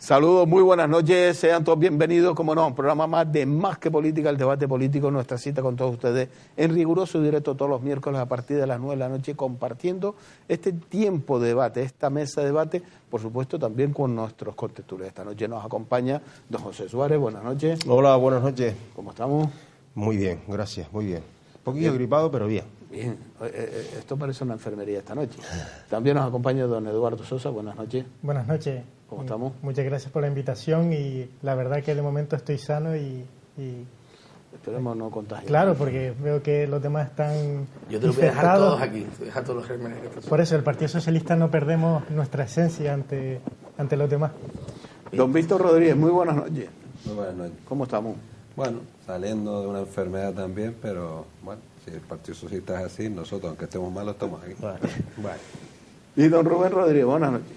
Saludos, muy buenas noches, sean todos bienvenidos, como no, a un programa más de Más que Política, el debate político, nuestra cita con todos ustedes en riguroso directo todos los miércoles a partir de las 9 de la noche, compartiendo este tiempo de debate, esta mesa de debate, por supuesto también con nuestros contertulios. Esta noche nos acompaña don José Suárez, buenas noches. Hola, buenas noches. ¿Cómo estamos? Muy bien, gracias, muy bien. Un poquillo gripado, pero bien. Bien, esto parece una enfermería esta noche. También nos acompaña don Eduardo Sosa, buenas noches. Buenas noches. ¿Cómo estamos? Muchas gracias por la invitación y la verdad que de momento estoy sano y esperemos no contagiar. Claro, porque veo que los demás están Yo te lo voy a dejar todos aquí, te voy a dejar todos los gérmenes. Por eso el Partido Socialista no perdemos nuestra esencia ante los demás. Don Víctor Rodríguez, muy buenas noches. Muy buenas noches. ¿Cómo estamos? Bueno, saliendo de una enfermedad también, pero bueno, si el Partido Socialista es así, nosotros, aunque estemos malos, estamos aquí. Vale. Y don Rubén Rodríguez, buenas noches.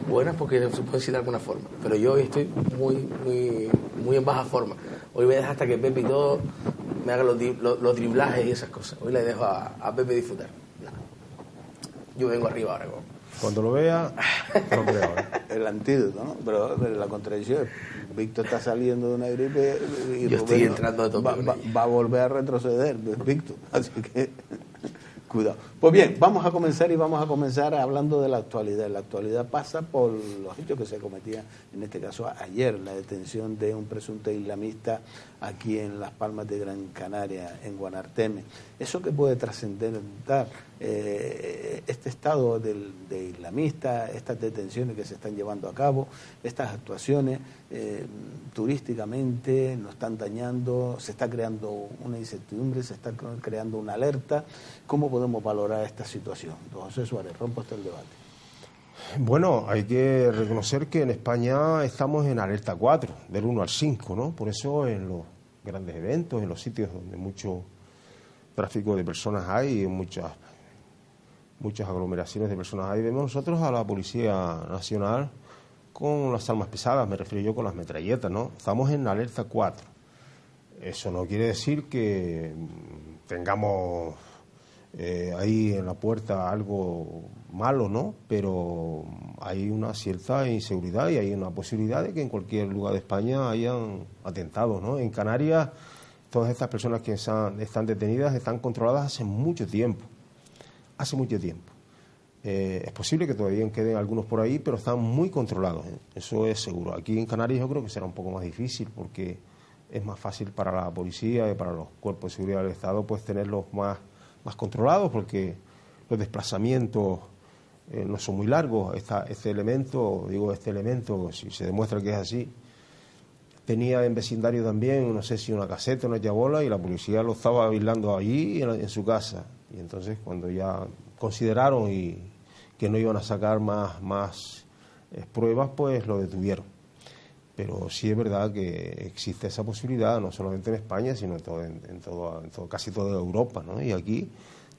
Buenas porque se puede decir de alguna forma, pero yo hoy estoy muy en baja forma. Hoy voy a dejar hasta que Pepe y todo me hagan los driblajes y esas cosas. Hoy le dejo a Pepe disfrutar. Yo vengo arriba ahora. Cuando lo vea, lo creo. El antídoto, ¿no? Pero la contradicción es, Víctor está saliendo de una gripe y yo estoy entrando de todo. Va a volver a retroceder, Víctor. Así que cuidado. Pues bien, vamos a comenzar hablando de la actualidad. La actualidad pasa por los hechos que se cometían, en este caso ayer, la detención de un presunto islamista aquí en Las Palmas de Gran Canaria, en Guanarteme. Eso que puede trascender este estado de islamista, estas detenciones que se están llevando a cabo, estas actuaciones turísticamente nos están dañando, se está creando una incertidumbre, se está creando una alerta. ¿Cómo podemos valorar esta situación? Don José Suárez, rompa usted el debate. Bueno, hay que reconocer que en España estamos en alerta 4, del 1 al 5, ¿no? Por eso en los grandes eventos, en los sitios donde mucho tráfico de personas hay, muchas aglomeraciones de personas hay, vemos nosotros a la Policía Nacional con las armas pesadas, me refiero yo con las metralletas, ¿no? Estamos en alerta 4. Eso no quiere decir que tengamos ahí en la puerta algo malo, ¿no? Pero hay una cierta inseguridad y hay una posibilidad de que en cualquier lugar de España hayan atentados, ¿no? En Canarias, todas estas personas que están detenidas están controladas hace mucho tiempo. Es posible que todavía queden algunos por ahí, pero están muy controlados, ¿eh? Eso es seguro. Aquí en Canarias yo creo que será un poco más difícil porque es más fácil para la policía y para los cuerpos de seguridad del Estado pues tenerlos más controlados porque los desplazamientos no son muy largos. Este elemento, si se demuestra que es así, tenía en vecindario también, no sé si una caseta, una llabola, y la policía lo estaba aislando allí en su casa. Y entonces cuando ya consideraron que no iban a sacar más pruebas, pues lo detuvieron. Pero sí es verdad que existe esa posibilidad, no solamente en España, sino en casi toda Europa, ¿no? Y aquí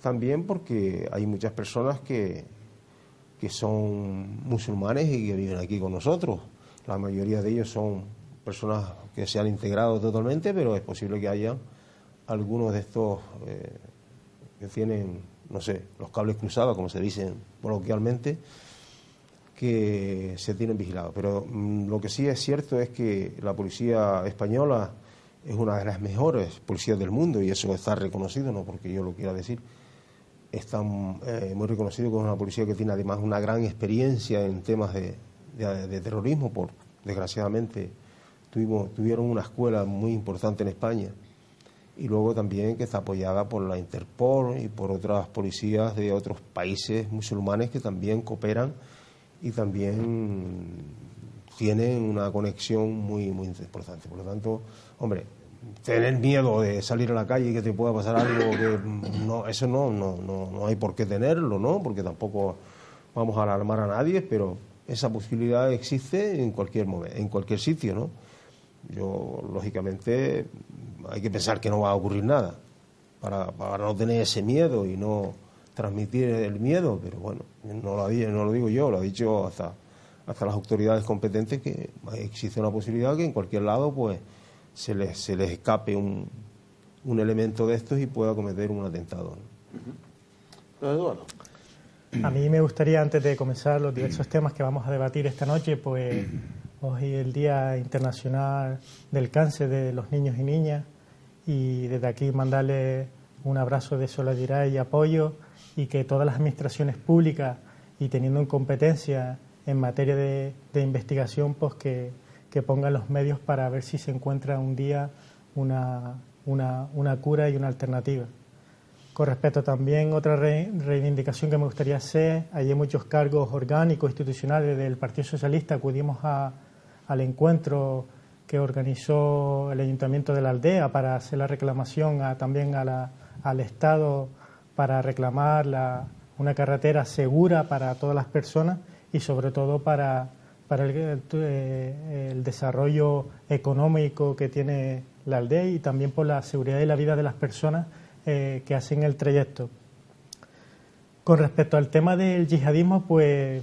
también porque hay muchas personas que son musulmanes y que viven aquí con nosotros. La mayoría de ellos son personas que se han integrado totalmente, pero es posible que haya algunos de estos que tienen, no sé, los cables cruzados, como se dicen coloquialmente, que se tienen vigilados. Pero lo que sí es cierto es que la policía española es una de las mejores policías del mundo y eso está reconocido, no porque yo lo quiera decir. Está muy reconocido como una policía que tiene además una gran experiencia en temas de terrorismo. Desgraciadamente tuvieron una escuela muy importante en España y luego también que está apoyada por la Interpol y por otras policías de otros países musulmanes que también cooperan y también tienen una conexión muy importante. Por lo tanto, hombre, tener miedo de salir a la calle y que te pueda pasar algo que eso no hay por qué tenerlo, ¿no? Porque tampoco vamos a alarmar a nadie, pero esa posibilidad existe en cualquier momento, en cualquier sitio, ¿no? Yo, lógicamente, hay que pensar que no va a ocurrir nada para no tener ese miedo y no transmitir el miedo, pero bueno, no lo digo yo, lo ha dicho hasta las autoridades competentes, que existe una posibilidad que en cualquier lado pues se les escape un elemento de estos y pueda cometer un atentado, ¿no? Eduardo. A mí me gustaría, antes de comenzar los diversos temas que vamos a debatir esta noche, pues Hoy es el Día Internacional del Cáncer de los Niños y Niñas, y desde aquí mandarle un abrazo de solidaridad y apoyo, y que todas las administraciones públicas, y teniendo en competencia en materia de investigación, pues que pongan los medios para ver si se encuentra un día una cura y una alternativa. Con respecto también, otra reivindicación que me gustaría hacer, hay muchos cargos orgánicos institucionales del Partido Socialista. Acudimos al encuentro que organizó el Ayuntamiento de la Aldea para hacer la reclamación también al Estado para reclamar una carretera segura para todas las personas y sobre todo para el desarrollo económico que tiene la aldea, y también por la seguridad y la vida de las personas que hacen el trayecto. Con respecto al tema del yihadismo, pues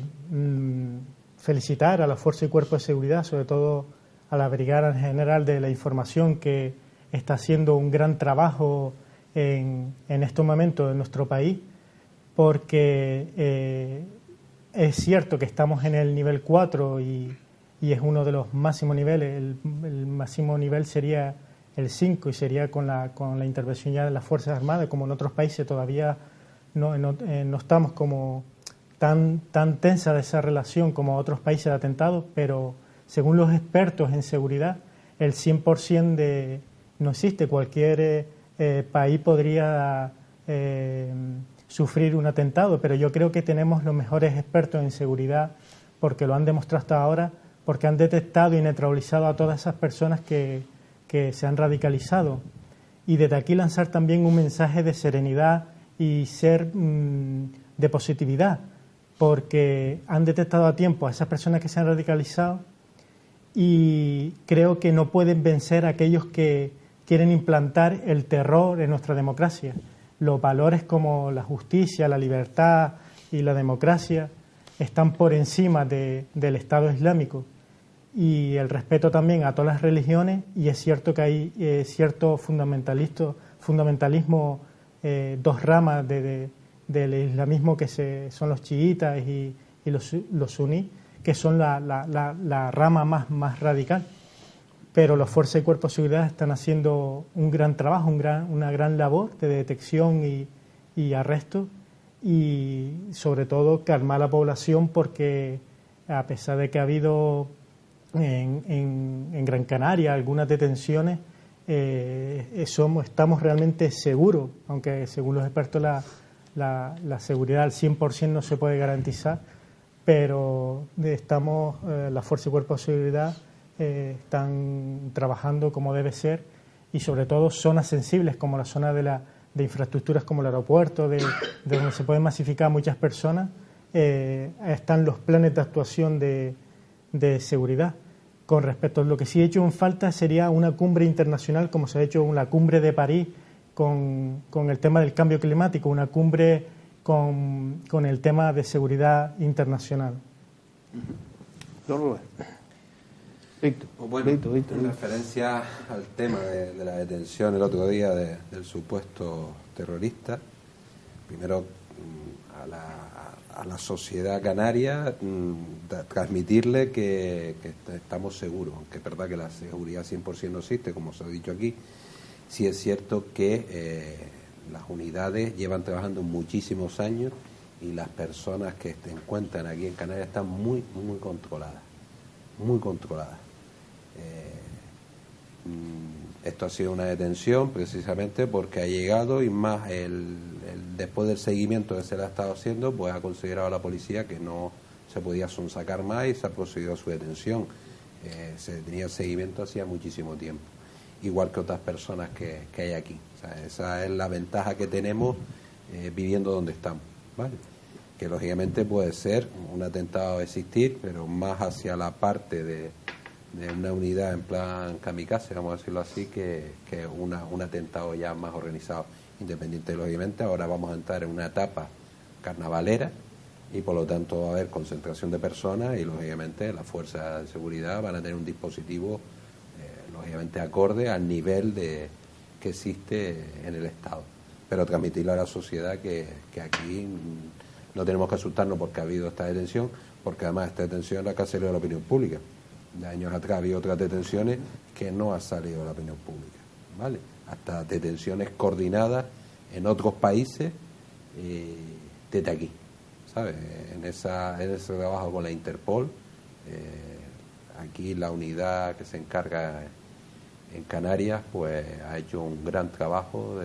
felicitar a la Fuerza y Cuerpo de Seguridad, sobre todo a la Brigada General de la Información, que está haciendo un gran trabajo en estos momentos en nuestro país, porque es cierto que estamos en el nivel 4 y es uno de los máximos niveles. El máximo nivel sería el 5 y sería con la intervención ya de las Fuerzas Armadas. Como en otros países todavía no estamos como tan tensa de esa relación como otros países de atentados, pero según los expertos en seguridad, el 100% no existe. Cualquier país podría sufrir un atentado, pero yo creo que tenemos los mejores expertos en seguridad, porque lo han demostrado hasta ahora, porque han detectado y neutralizado a todas esas personas que se han radicalizado. Y desde aquí lanzar también un mensaje de serenidad y ser de positividad, porque han detectado a tiempo a esas personas que se han radicalizado, y creo que no pueden vencer a aquellos que quieren implantar el terror en nuestra democracia. Los valores como la justicia, la libertad y la democracia están por encima del Estado Islámico, y el respeto también a todas las religiones. Y es cierto que hay cierto fundamentalismo, dos ramas del islamismo, que son los chiitas y los suníes, que son la rama más radical. Pero las fuerzas y cuerpos de seguridad están haciendo un gran trabajo, una gran labor de detección y arresto, y sobre todo calmar a la población, porque a pesar de que ha habido en Gran Canaria algunas detenciones, estamos realmente seguros, aunque según los expertos la seguridad al 100% no se puede garantizar, pero las fuerzas y cuerpos de seguridad están trabajando como debe ser, y sobre todo zonas sensibles como la zona de infraestructuras como el aeropuerto, de donde se pueden masificar muchas personas, están los planes de actuación de seguridad. Con respecto a lo que sí he hecho en falta sería una cumbre internacional, como se ha hecho una cumbre de París con el tema del cambio climático, una cumbre con el tema de seguridad internacional. Don Rubén. Víctor. Bueno, en referencia al tema de la detención el otro día del supuesto terrorista, primero a la sociedad canaria transmitirle que estamos seguros, aunque es verdad que la seguridad 100% no existe, como se ha dicho aquí. Sí es cierto que las unidades llevan trabajando muchísimos años, y las personas que se encuentran aquí en Canarias están muy controladas, muy controladas. Esto ha sido una detención precisamente porque ha llegado, y más después del seguimiento que se le ha estado haciendo, pues ha considerado la policía que no se podía sonsacar más y se ha procedido a su detención. Se tenía seguimiento hacía muchísimo tiempo, igual que otras personas que hay aquí. O sea, esa es la ventaja que tenemos viviendo donde estamos, ¿vale? Que lógicamente puede ser un atentado a existir, pero más hacia la parte de una unidad en plan kamikaze, vamos a decirlo así, que un atentado ya más organizado. Independiente, lógicamente, ahora vamos a entrar en una etapa carnavalera, y por lo tanto va a haber concentración de personas, y lógicamente las fuerzas de seguridad van a tener un dispositivo lógicamente acorde al nivel que existe en el Estado. Pero transmitirle a la sociedad que aquí no tenemos que asustarnos porque ha habido esta detención, porque además esta detención es la que ha salido de la opinión pública. De años atrás había otras detenciones que no ha salido a la opinión pública, ¿vale? Hasta detenciones coordinadas en otros países desde aquí, ¿sabes? En ese trabajo con la Interpol, aquí la unidad que se encarga en Canarias, pues ha hecho un gran trabajo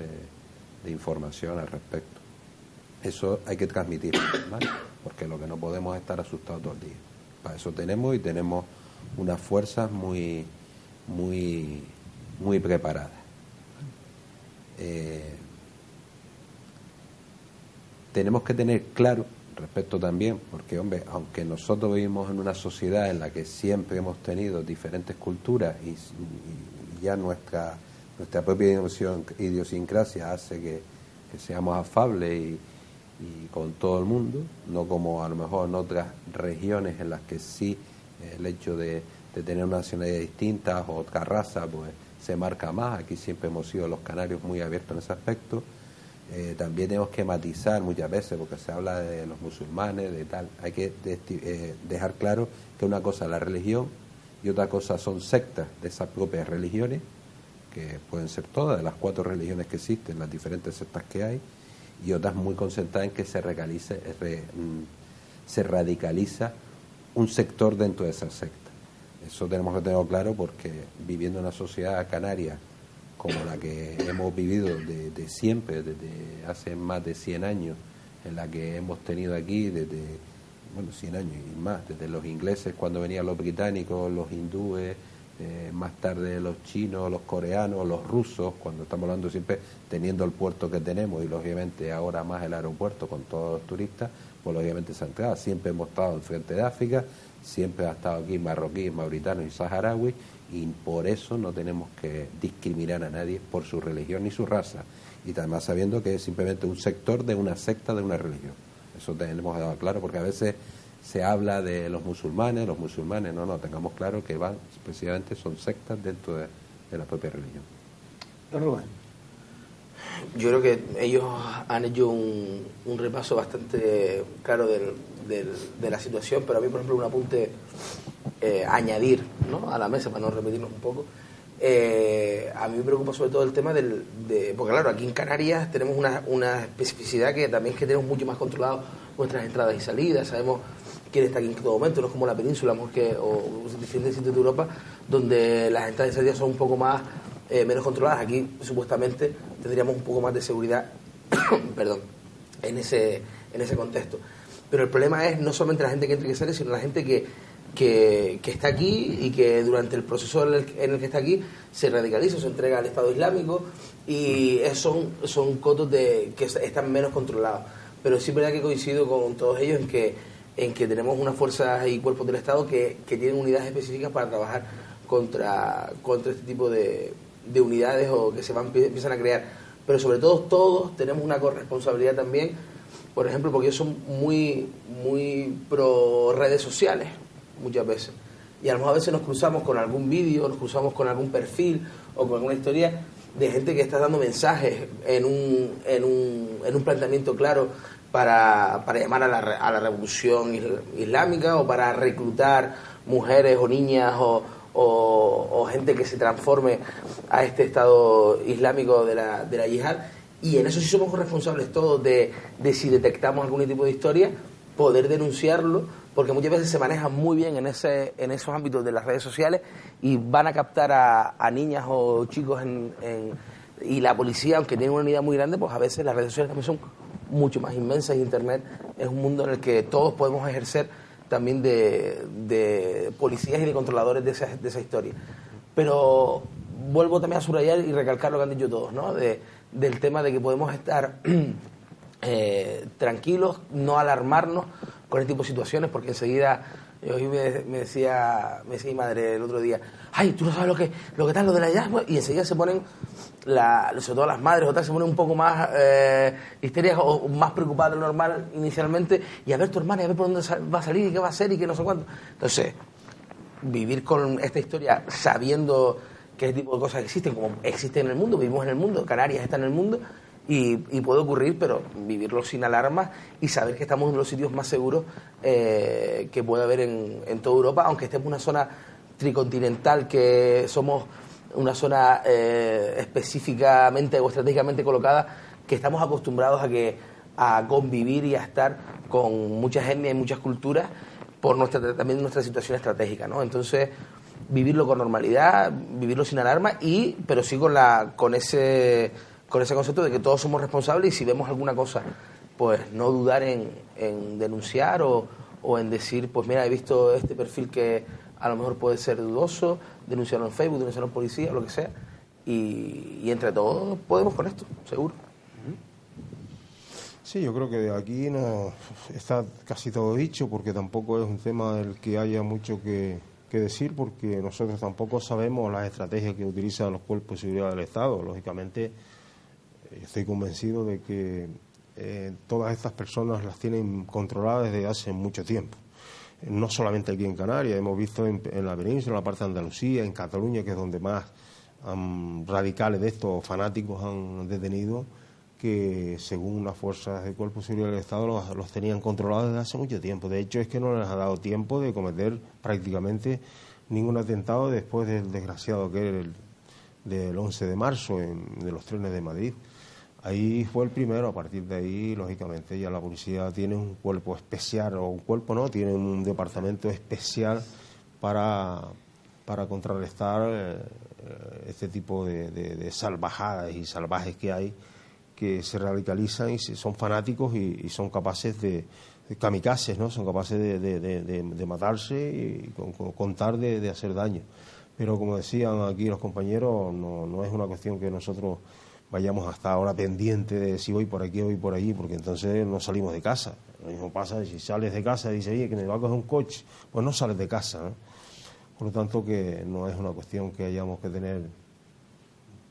de información al respecto. Eso hay que transmitirlo, ¿vale? Porque lo que no podemos es estar asustados todo el día. Para eso tenemos unas fuerzas muy preparadas. Tenemos que tener claro respecto también, porque hombre, aunque nosotros vivimos en una sociedad en la que siempre hemos tenido diferentes culturas y ya nuestra propia idiosincrasia hace que seamos afables y con todo el mundo, no como a lo mejor en otras regiones en las que sí el hecho de tener una nacionalidad distinta o otra raza pues se marca más. Aquí siempre hemos sido los canarios muy abiertos en ese aspecto. También tenemos que matizar muchas veces, porque se habla de los musulmanes, de tal. Hay que dejar claro que una cosa es la religión y otra cosa son sectas de esas propias religiones, que pueden ser todas, de las 4 religiones que existen, las diferentes sectas que hay, y otras muy concentradas en que se radicaliza un sector dentro de esa secta. Eso tenemos que tenerlo claro, porque viviendo en una sociedad canaria como la que hemos vivido de siempre, desde hace más de 100 años, en la que hemos tenido aquí desde, 100 años y más, desde los ingleses cuando venían los británicos, los hindúes, más tarde los chinos, los coreanos, los rusos, cuando estamos hablando siempre teniendo el puerto que tenemos y lógicamente ahora más el aeropuerto con todos los turistas, pues lógicamente se ha entrado. Siempre hemos estado en frente de África, siempre ha estado aquí marroquíes, mauritanos y saharauis, y por eso no tenemos que discriminar a nadie por su religión ni su raza, y además sabiendo que es simplemente un sector de una secta de una religión. Eso tenemos que dar claro, porque a veces se habla de los musulmanes, no, tengamos claro que van, precisamente son sectas dentro de la propia religión. Don Rubén. Yo creo que ellos han hecho un repaso bastante claro de la situación, pero a mí, por ejemplo, un apunte añadir, ¿no?, a la mesa, para no repetirnos un poco. A mí me preocupa sobre todo el tema porque claro, aquí en Canarias tenemos una especificidad que también es que tenemos mucho más controlado nuestras entradas y salidas, sabemos quién está aquí en todo momento, no es como la península o diferentes sitios de Europa donde las entradas y salidas son un poco más menos controladas. Aquí supuestamente tendríamos un poco más de seguridad perdón, en ese contexto, pero el problema es no solamente la gente que entra y que sale, sino la gente que está aquí y que durante el proceso en el que está aquí se radicaliza, se entrega al Estado Islámico, y son cotos que están menos controlados. Pero sí es verdad que coincido con todos ellos en que tenemos unas fuerzas y cuerpos del Estado que tienen unidades específicas para trabajar contra este tipo de unidades o que empiezan a crear. Pero sobre todo todos tenemos una corresponsabilidad también, por ejemplo, porque ellos son muy pro redes sociales muchas veces, y a lo mejor a veces nos cruzamos con algún vídeo, nos cruzamos con algún perfil o con alguna historia de gente que está dando mensajes en un planteamiento claro para llamar a la revolución islámica, o para reclutar mujeres o niñas o gente que se transforme a este Estado Islámico de la yihad. Y en eso sí somos responsables todos de si detectamos algún tipo de historia, poder denunciarlo, porque muchas veces se manejan muy bien en esos ámbitos de las redes sociales y van a captar a niñas o chicos y la policía, aunque tiene una unidad muy grande, pues a veces las redes sociales también son mucho más inmensas, y Internet es un mundo en el que todos podemos ejercer también de policías y de controladores de esa historia. Pero vuelvo también a subrayar y recalcar lo que han dicho todos, ¿no?, del tema de que podemos estar tranquilos, no alarmarnos con este tipo de situaciones, porque enseguida hoy me decía mi madre el otro día, ay, tú no sabes lo que tal, lo de la llave, y enseguida se ponen, sobre todo las madres o tal, se ponen un poco más histéricas o más preocupadas de lo normal inicialmente, y a ver tu hermana, y a ver por dónde va a salir y qué va a hacer y qué no sé cuánto. Entonces, vivir con esta historia sabiendo que este tipo de cosas existen, como existen en el mundo, vivimos en el mundo, Canarias está en el mundo, y puede ocurrir, pero vivirlo sin alarmas y saber que estamos en los sitios más seguros que puede haber en toda Europa, aunque estemos en una zona tricontinental, que somos una zona específicamente o estratégicamente colocada, que estamos acostumbrados a convivir y a estar con muchas etnias y muchas culturas por también nuestra situación estratégica, ¿no? Entonces, vivirlo con normalidad, vivirlo sin alarma, pero sí con ese concepto de que todos somos responsables, y si vemos alguna cosa, pues no dudar en denunciar o en decir, pues mira, he visto este perfil que a lo mejor puede ser dudoso, denunciarlo en Facebook, denunciarlo en policía, o lo que sea, y entre todos podemos con esto, seguro. Sí, yo creo que de aquí no está casi todo dicho, porque tampoco es un tema del que haya mucho que decir, porque nosotros tampoco sabemos las estrategias que utilizan los cuerpos de seguridad del Estado. Lógicamente, estoy convencido de que todas estas personas las tienen controladas desde hace mucho tiempo. No solamente aquí en Canarias, hemos visto en la península, en la parte de Andalucía, en Cataluña, que es donde más radicales de estos fanáticos han detenido, que según las fuerzas del Cuerpo de Seguridad del Estado los tenían controlados desde hace mucho tiempo. De hecho, es que no les ha dado tiempo de cometer prácticamente ningún atentado después del desgraciado que era del 11 de marzo, de los trenes de Madrid. Ahí fue el primero. A partir de ahí, lógicamente, ya la policía tiene un cuerpo especial, o un cuerpo no, tiene un departamento especial para contrarrestar este tipo de salvajadas y salvajes que hay, que se radicalizan y son fanáticos y son capaces de kamikazes, ¿no? Son capaces de matarse y contar de hacer daño. Pero como decían aquí los compañeros, no es una cuestión que nosotros vayamos hasta ahora pendiente de si voy por aquí o voy por allí, porque entonces no salimos de casa. Lo mismo pasa si sales de casa y dices, oye, que me va a coger un coche, pues no sales de casa, ¿no? Por lo tanto, que no es una cuestión que hayamos que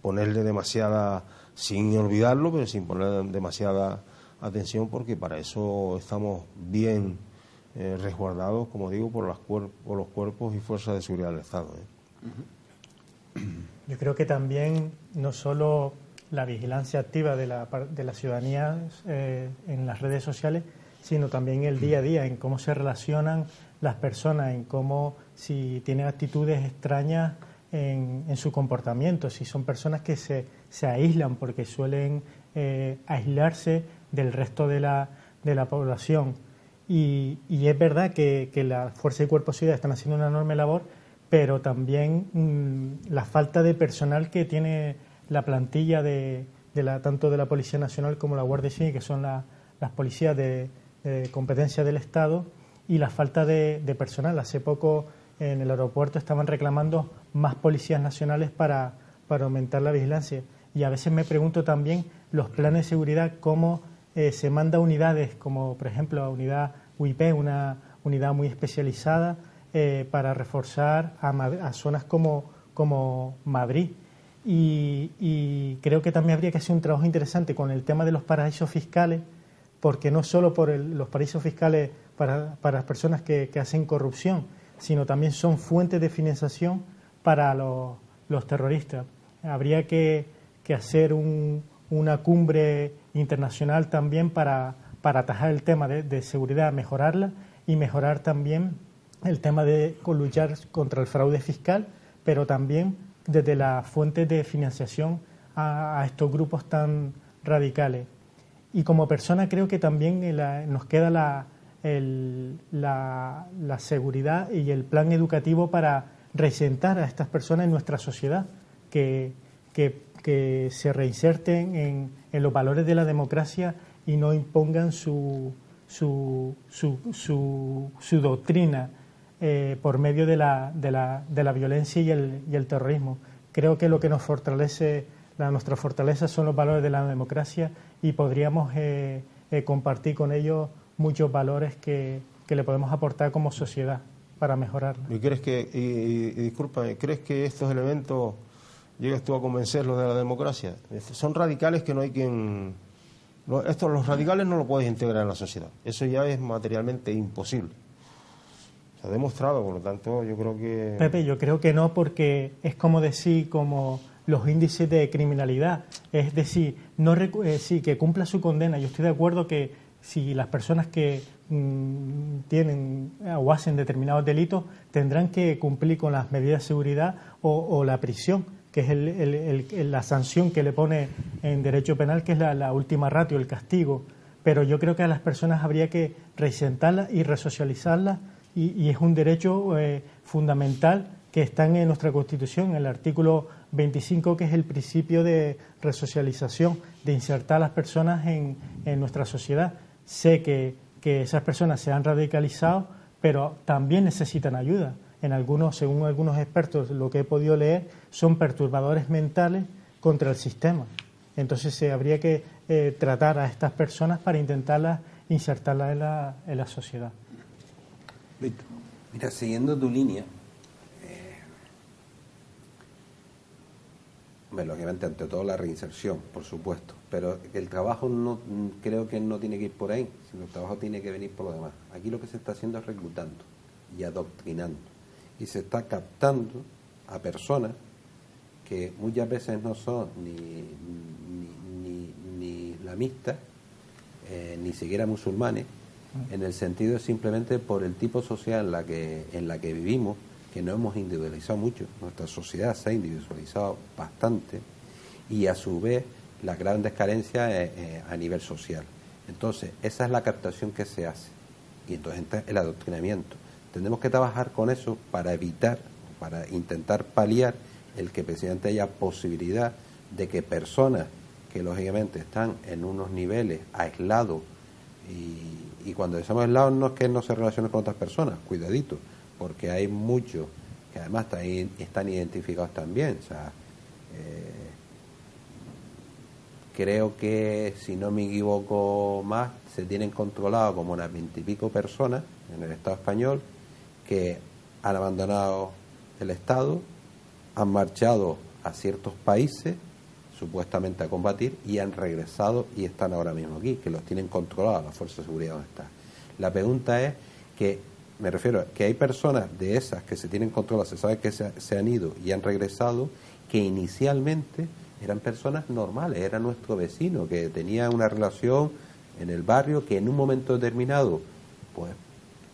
ponerle demasiada, sin olvidarlo, pero sin poner demasiada atención, porque para eso estamos bien resguardados, como digo, por los cuerpos y fuerzas de seguridad del Estado. Yo creo que también no solo la vigilancia activa de la ciudadanía en las redes sociales, sino también el día a día, en cómo se relacionan las personas, en cómo, si tienen actitudes extrañas en su comportamiento, si son personas que se aíslan porque suelen aislarse del resto de la población. Y es verdad que la Fuerza y Cuerpo de Seguridad están haciendo una enorme labor, pero también la falta de personal que tiene la plantilla tanto de la Policía Nacional como la Guardia Civil, que son las policías de competencia del Estado, y la falta de personal. Hace poco en el aeropuerto estaban reclamando más policías nacionales para aumentar la vigilancia. Y a veces me pregunto también los planes de seguridad, cómo se manda unidades, como por ejemplo la unidad UIP, una unidad muy especializada, para reforzar a zonas como Madrid. Y creo que también habría que hacer un trabajo interesante con el tema de los paraísos fiscales, porque no solo por los paraísos fiscales para las personas que hacen corrupción, sino también son fuentes de financiación para los terroristas. Habría que hacer una cumbre internacional también para atajar el tema de seguridad, mejorarla, y mejorar también el tema de luchar contra el fraude fiscal, pero también desde las fuentes de financiación a estos grupos tan radicales. Y como persona creo que también nos queda la seguridad y el plan educativo para representar a estas personas en nuestra sociedad, que se reinserten en los valores de la democracia y no impongan su doctrina por medio de la violencia y el terrorismo. Creo que lo que nos fortalece, nuestra fortaleza, son los valores de la democracia, y podríamos compartir con ellos muchos valores que le podemos aportar como sociedad para mejorarla. ¿Y crees que, discúlpame, crees que estos elementos llegas tú a convencerlos de la democracia? Son radicales que no hay quien... los radicales no lo puedes integrar en la sociedad. Eso ya es materialmente imposible. Se ha demostrado, por lo tanto, yo creo que... Pepe, yo creo que no, porque es como decir, como los índices de criminalidad. Es decir, sí, que cumpla su condena. Yo estoy de acuerdo que si las personas que tienen o hacen determinados delitos tendrán que cumplir con las medidas de seguridad o la prisión, que es la sanción que le pone en derecho penal, que es la última ratio, el castigo. Pero yo creo que a las personas habría que reinsertarlas y resocializarlas, y es un derecho fundamental que está en nuestra Constitución, en el artículo 25, que es el principio de resocialización, de insertar a las personas en nuestra sociedad. Sé que esas personas se han radicalizado, pero también necesitan ayuda. Según algunos expertos, lo que he podido leer, son perturbadores mentales contra el sistema. Entonces habría que tratar a estas personas para intentarlas insertarlas en la sociedad. Víctor. Mira, siguiendo tu línea, bueno, obviamente ante todo la reinserción, por supuesto, pero el trabajo no creo que no tiene que ir por ahí, sino el trabajo tiene que venir por lo demás. Aquí lo que se está haciendo es reclutando y adoctrinando, y se está captando a personas que muchas veces no son ni islamistas, ni siquiera musulmanes, en el sentido simplemente por el tipo social en la que vivimos, que no hemos individualizado mucho. Nuestra sociedad se ha individualizado bastante, y a su vez las grandes carencias a nivel social. Entonces esa es la captación que se hace, y entonces entra el adoctrinamiento. Tenemos que trabajar con eso para evitar, para intentar paliar el que precisamente haya posibilidad de que personas que lógicamente están en unos niveles aislados, y cuando decimos aislados no es que no se relacionen con otras personas, cuidadito, porque hay muchos que además están identificados también. O sea, creo que, si no me equivoco más, se tienen controlado como unas 20 y pico personas en el Estado español que han abandonado el Estado, han marchado a ciertos países supuestamente a combatir, y han regresado y están ahora mismo aquí, que los tienen controlados las fuerzas de seguridad donde están. La pregunta es que, me refiero a que hay personas de esas que se tienen controladas, se sabe que se han ido y han regresado, que inicialmente eran personas normales, era nuestro vecino, que tenía una relación en el barrio, que en un momento determinado, pues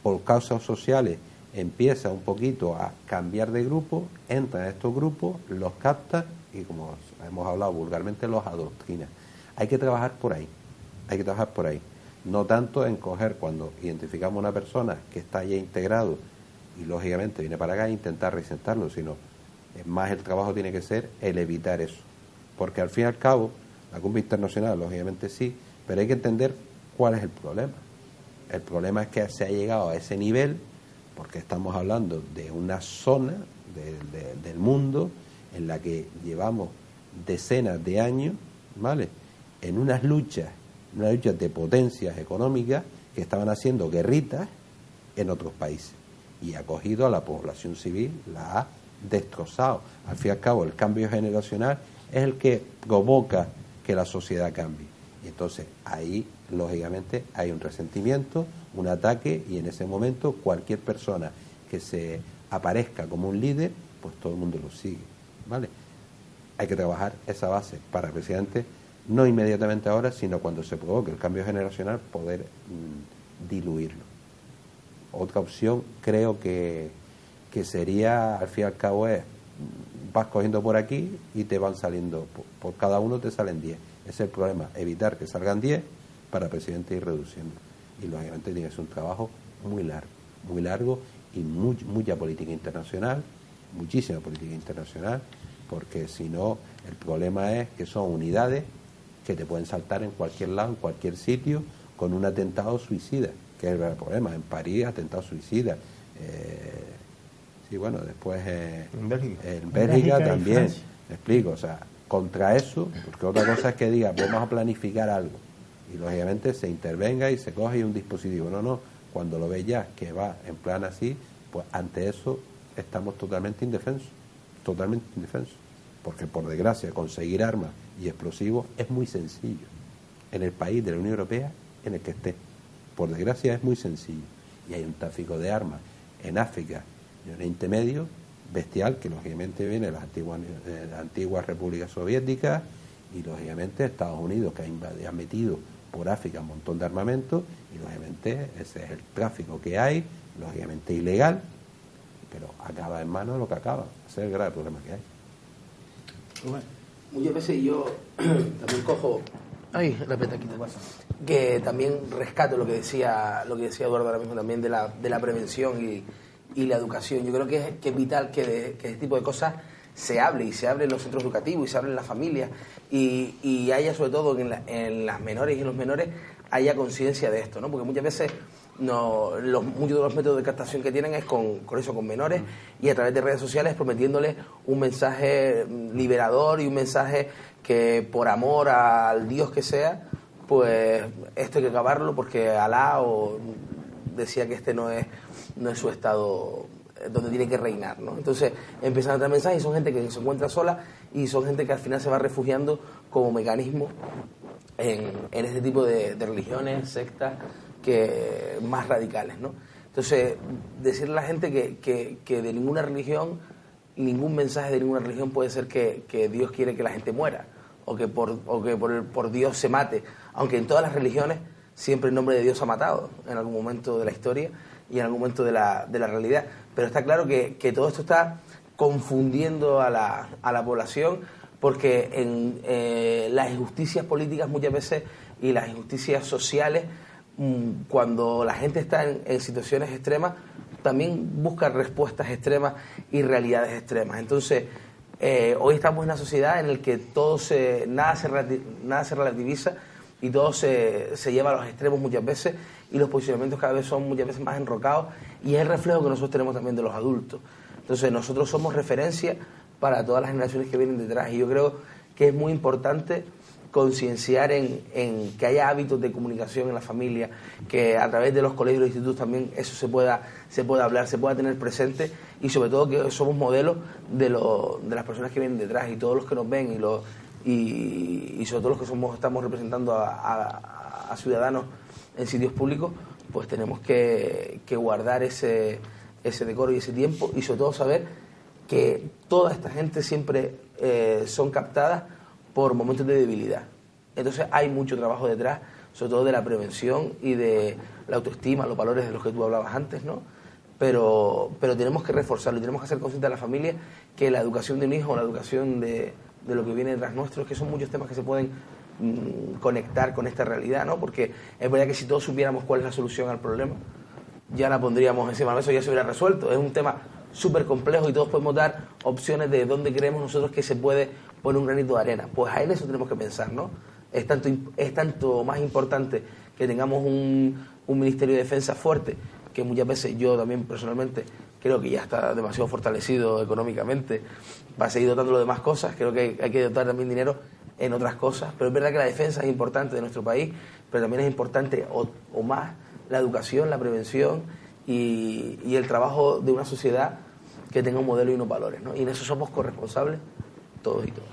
por causas sociales, empieza un poquito a cambiar de grupo, entra en estos grupos, los capta y, como hemos hablado vulgarmente, los adoctrina. Hay que trabajar por ahí, no tanto en coger, cuando identificamos una persona que está ya integrado y lógicamente viene para acá, e intentar reinsertarlo, sino más el trabajo tiene que ser el evitar eso, porque al fin y al cabo la cumbre internacional lógicamente sí, pero hay que entender cuál es el problema. El problema es que se ha llegado a ese nivel porque estamos hablando de una zona del mundo en la que llevamos decenas de años, ¿vale?, en unas luchas de potencias económicas que estaban haciendo guerritas en otros países, y ha cogido a la población civil, la ha destrozado. Al fin y al cabo, el cambio generacional es el que provoca que la sociedad cambie, y entonces ahí lógicamente hay un resentimiento, un ataque, y en ese momento cualquier persona que se aparezca como un líder, pues todo el mundo lo sigue, ¿vale? Hay que trabajar esa base para, presidente, no inmediatamente ahora, sino cuando se provoque el cambio generacional, poder diluirlo. Otra opción creo que sería, al fin y al cabo, es vas cogiendo por aquí y te van saliendo, por cada uno te salen 10. Ese es el problema, evitar que salgan 10 para, presidente, ir reduciendo. Y lógicamente tiene que ser un trabajo muy largo y mucha política internacional, muchísima política internacional, porque si no, el problema es que son unidades que te pueden saltar en cualquier lado, en cualquier sitio, con un atentado suicida, que es el problema. En París, atentado suicida. Sí, bueno, después en Bélgica también. Me explico, o sea, contra eso, porque otra cosa es que diga, vamos a planificar algo, y lógicamente se intervenga y se coge un dispositivo. No, cuando lo ve ya que va en plan así, pues ante eso estamos totalmente indefensos, porque por desgracia conseguir armas y explosivos es muy sencillo en el país de la Unión Europea en el que esté. Por desgracia es muy sencillo, y hay un tráfico de armas en África y en Oriente Medio bestial, que lógicamente viene de las antiguas repúblicas soviéticas, y lógicamente Estados Unidos, que ha metido por África un montón de armamento y lógicamente ese es el tráfico que hay, lógicamente ilegal, pero acaba en manos de lo que acaba. Ese es el grave problema que hay. Muchas veces yo también cojo, la petaquita, que también rescato lo que decía Eduardo ahora mismo también de la prevención y la educación. Yo creo que es vital que este tipo de cosas se hable, y se hable en los centros educativos, y se hable en las familias, y haya, sobre todo en las menores y en los menores, haya conciencia de esto, ¿no? Porque muchas veces muchos de los métodos de captación que tienen es con menores, y a través de redes sociales prometiéndoles un mensaje liberador y un mensaje que, por amor al Dios que sea, pues esto hay que acabarlo porque Alá decía que este no es su estado donde tiene que reinar, ¿no? Entonces empiezan a dar mensajes, y son gente que se encuentra sola, y son gente que al final se va refugiando como mecanismo en este tipo de religiones, sectas que más radicales, ¿no? Entonces, decirle a la gente que de ninguna religión, ningún mensaje de ninguna religión puede ser que Dios quiere que la gente muera, o que por Dios se mate, aunque en todas las religiones siempre el nombre de Dios ha matado en algún momento de la historia y en algún momento de la realidad. Pero está claro que todo esto está confundiendo a la población, porque en las injusticias políticas muchas veces y las injusticias sociales, cuando la gente está en situaciones extremas, también busca respuestas extremas y realidades extremas. Entonces, hoy estamos en una sociedad en la que nada se relativiza, y todo se lleva a los extremos muchas veces, y los posicionamientos cada vez son muchas veces más enrocados, y es el reflejo que nosotros tenemos también de los adultos. Entonces nosotros somos referencia para todas las generaciones que vienen detrás, y yo creo que es muy importante concienciar en que haya hábitos de comunicación en la familia, que a través de los colegios y los institutos también eso se pueda hablar, se pueda tener presente, y sobre todo que somos modelos de las personas que vienen detrás, y todos los que nos ven, y sobre todo los que estamos representando a ciudadanos en sitios públicos, pues tenemos que guardar ese decoro y ese tiempo, y sobre todo saber que toda esta gente siempre son captadas por momentos de debilidad. Entonces hay mucho trabajo detrás, sobre todo de la prevención y de la autoestima, los valores de los que tú hablabas antes, ¿no? Pero tenemos que reforzarlo, y tenemos que hacer consciente a la familia que la educación de un hijo, la educación de lo que viene detrás nuestro, que son muchos temas que se pueden conectar con esta realidad, ¿no? Porque es verdad que si todos supiéramos cuál es la solución al problema, ya la pondríamos encima de la mesa y ya se hubiera resuelto. Es un tema súper complejo, y todos podemos dar opciones de dónde creemos nosotros que se puede poner un granito de arena. Pues en eso tenemos que pensar, ¿no? Es tanto más importante que tengamos un Ministerio de Defensa fuerte, que muchas veces yo también personalmente creo que ya está demasiado fortalecido económicamente para seguir dotándolo de más cosas. Creo que hay que dotar también dinero en otras cosas, pero es verdad que la defensa es importante de nuestro país, pero también es importante o más la educación, la prevención y el trabajo de una sociedad que tenga un modelo y unos valores, ¿no? Y en eso somos corresponsables todos y todas.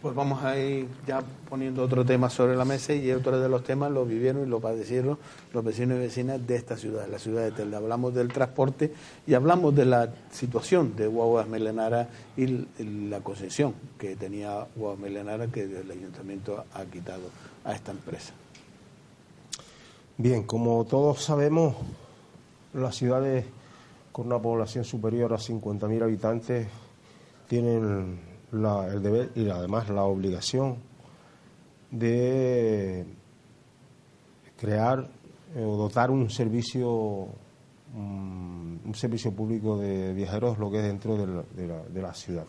Pues vamos a ir ya poniendo otro tema sobre la mesa, y otro de los temas lo vivieron y lo padecieron los vecinos y vecinas de esta ciudad, la ciudad de Telde. Hablamos del transporte y hablamos de la situación de Guaguas Melenara y la concesión que tenía Guaguas Melenara, que el ayuntamiento ha quitado a esta empresa. Bien, como todos sabemos, las ciudades con una población superior a 50.000 habitantes tienen el deber y además la obligación de crear o dotar un servicio público de viajeros, lo que es dentro de la ciudad.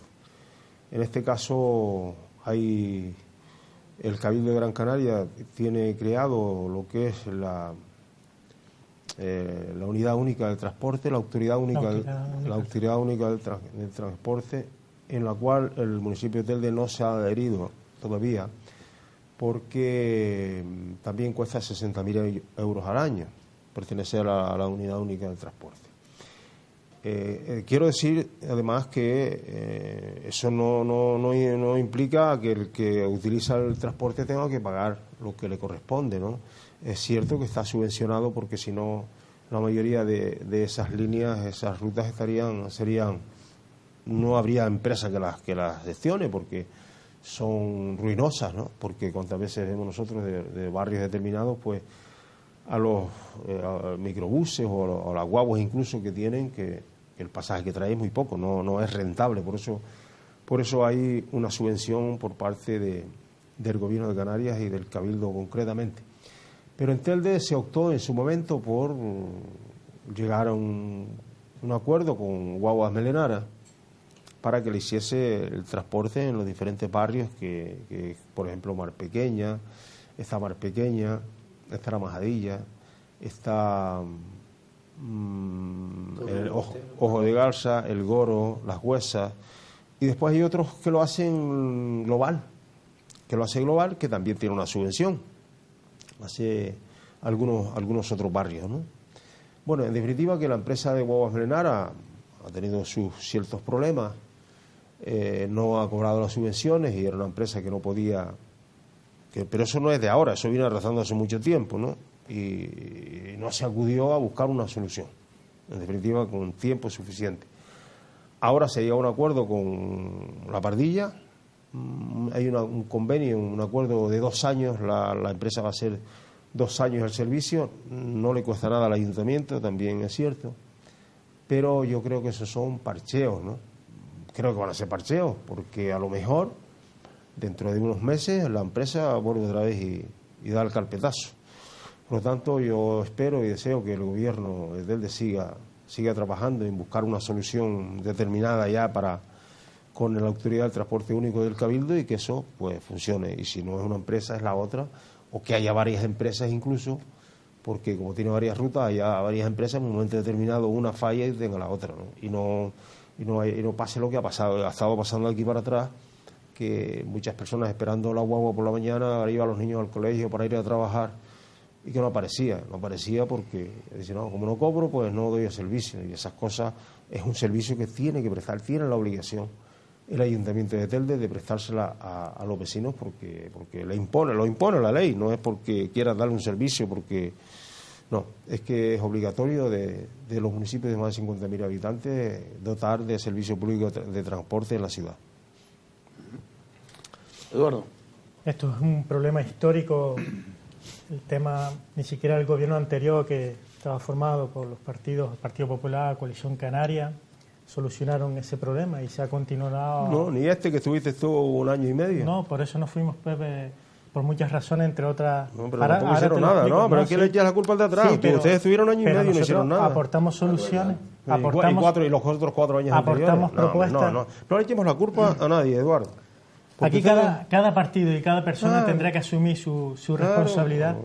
En este caso hay el Cabildo de Gran Canaria tiene creado lo que es la Unidad Única de Transporte, la Autoridad Única del Transporte, en la cual el municipio de Telde no se ha adherido todavía, porque también cuesta 60.000 euros al año pertenecer a la Unidad Única del Transporte. Quiero decir además que eso no implica que el que utiliza el transporte tenga que pagar lo que le corresponde, ¿no? Es cierto que está subvencionado, porque si no, la mayoría de esas líneas, esas rutas no habría empresa que las gestione, porque son ruinosas, ¿no? Porque cuántas veces vemos nosotros de barrios determinados, pues a los microbuses o a las guaguas incluso que tienen, que el pasaje que trae es muy poco, no es rentable. Por eso hay una subvención por parte del Gobierno de Canarias y del Cabildo concretamente. Pero en Telde se optó en su momento por llegar a un acuerdo con Guaguas Melenaras para que le hiciese el transporte en los diferentes barrios que por ejemplo, Mar Pequeña, está la Majadilla, está el Ojo de Garza, el Goro, las Huesas, y después hay otros que lo hacen global, que también tiene una subvención, hace algunos otros barrios, ¿no? Bueno, en definitiva, que la empresa de Guaguas Melenaras ha tenido sus ciertos problemas, no ha cobrado las subvenciones y era una empresa que no podía, pero eso no es de ahora, eso viene arrastrando hace mucho tiempo, ¿no? Y no se acudió a buscar una solución, en definitiva, con tiempo suficiente. Ahora se llega a un acuerdo con la Pardilla, hay un convenio, un acuerdo de 2 años, la empresa va a hacer 2 años el servicio, no le cuesta nada al ayuntamiento, también es cierto, pero yo creo que esos son parcheos, ¿no? Creo que van a ser parcheos, porque a lo mejor dentro de unos meses la empresa vuelve otra vez y da el carpetazo. Por lo tanto, yo espero y deseo que el gobierno de Telde siga trabajando en buscar una solución determinada ya con la autoridad del transporte único del Cabildo y que eso pues funcione. Y si no es una empresa, es la otra, o que haya varias empresas incluso, porque como tiene varias rutas, haya varias empresas, en un momento determinado una falla y tenga la otra, ¿no? Y no pase lo que ha estado pasando aquí para atrás, que muchas personas esperando la guagua por la mañana, ahora iban los niños al colegio para ir a trabajar, y que no aparecía porque dice, no, como no cobro, pues no doy el servicio, y esas cosas es un servicio que tiene que prestar, tiene la obligación el Ayuntamiento de Telde de prestársela a los vecinos porque lo impone la ley, no es porque quiera darle un servicio, porque no, es que es obligatorio de los municipios de más de 50.000 habitantes dotar de servicio público de transporte en la ciudad. Eduardo. Esto es un problema histórico. El tema, ni siquiera el gobierno anterior, que estaba formado por los partidos, el Partido Popular, Coalición Canaria, solucionaron ese problema y se ha continuado. No, ni este que estuviste tú 1 año y medio. No, por eso no fuimos, Pepe, por muchas razones, entre otras. No, pero tampoco hicieron nada, ¿no? Pero ¿quién le echas la culpa al de atrás? Sí, pero, ustedes estuvieron 1 año y medio y no hicieron nada. Aportamos soluciones. Y los otros 4 años aportamos anteriores. propuestas. No le echemos la culpa a nadie, Eduardo. Aquí cada partido y cada persona tendrá que asumir su responsabilidad.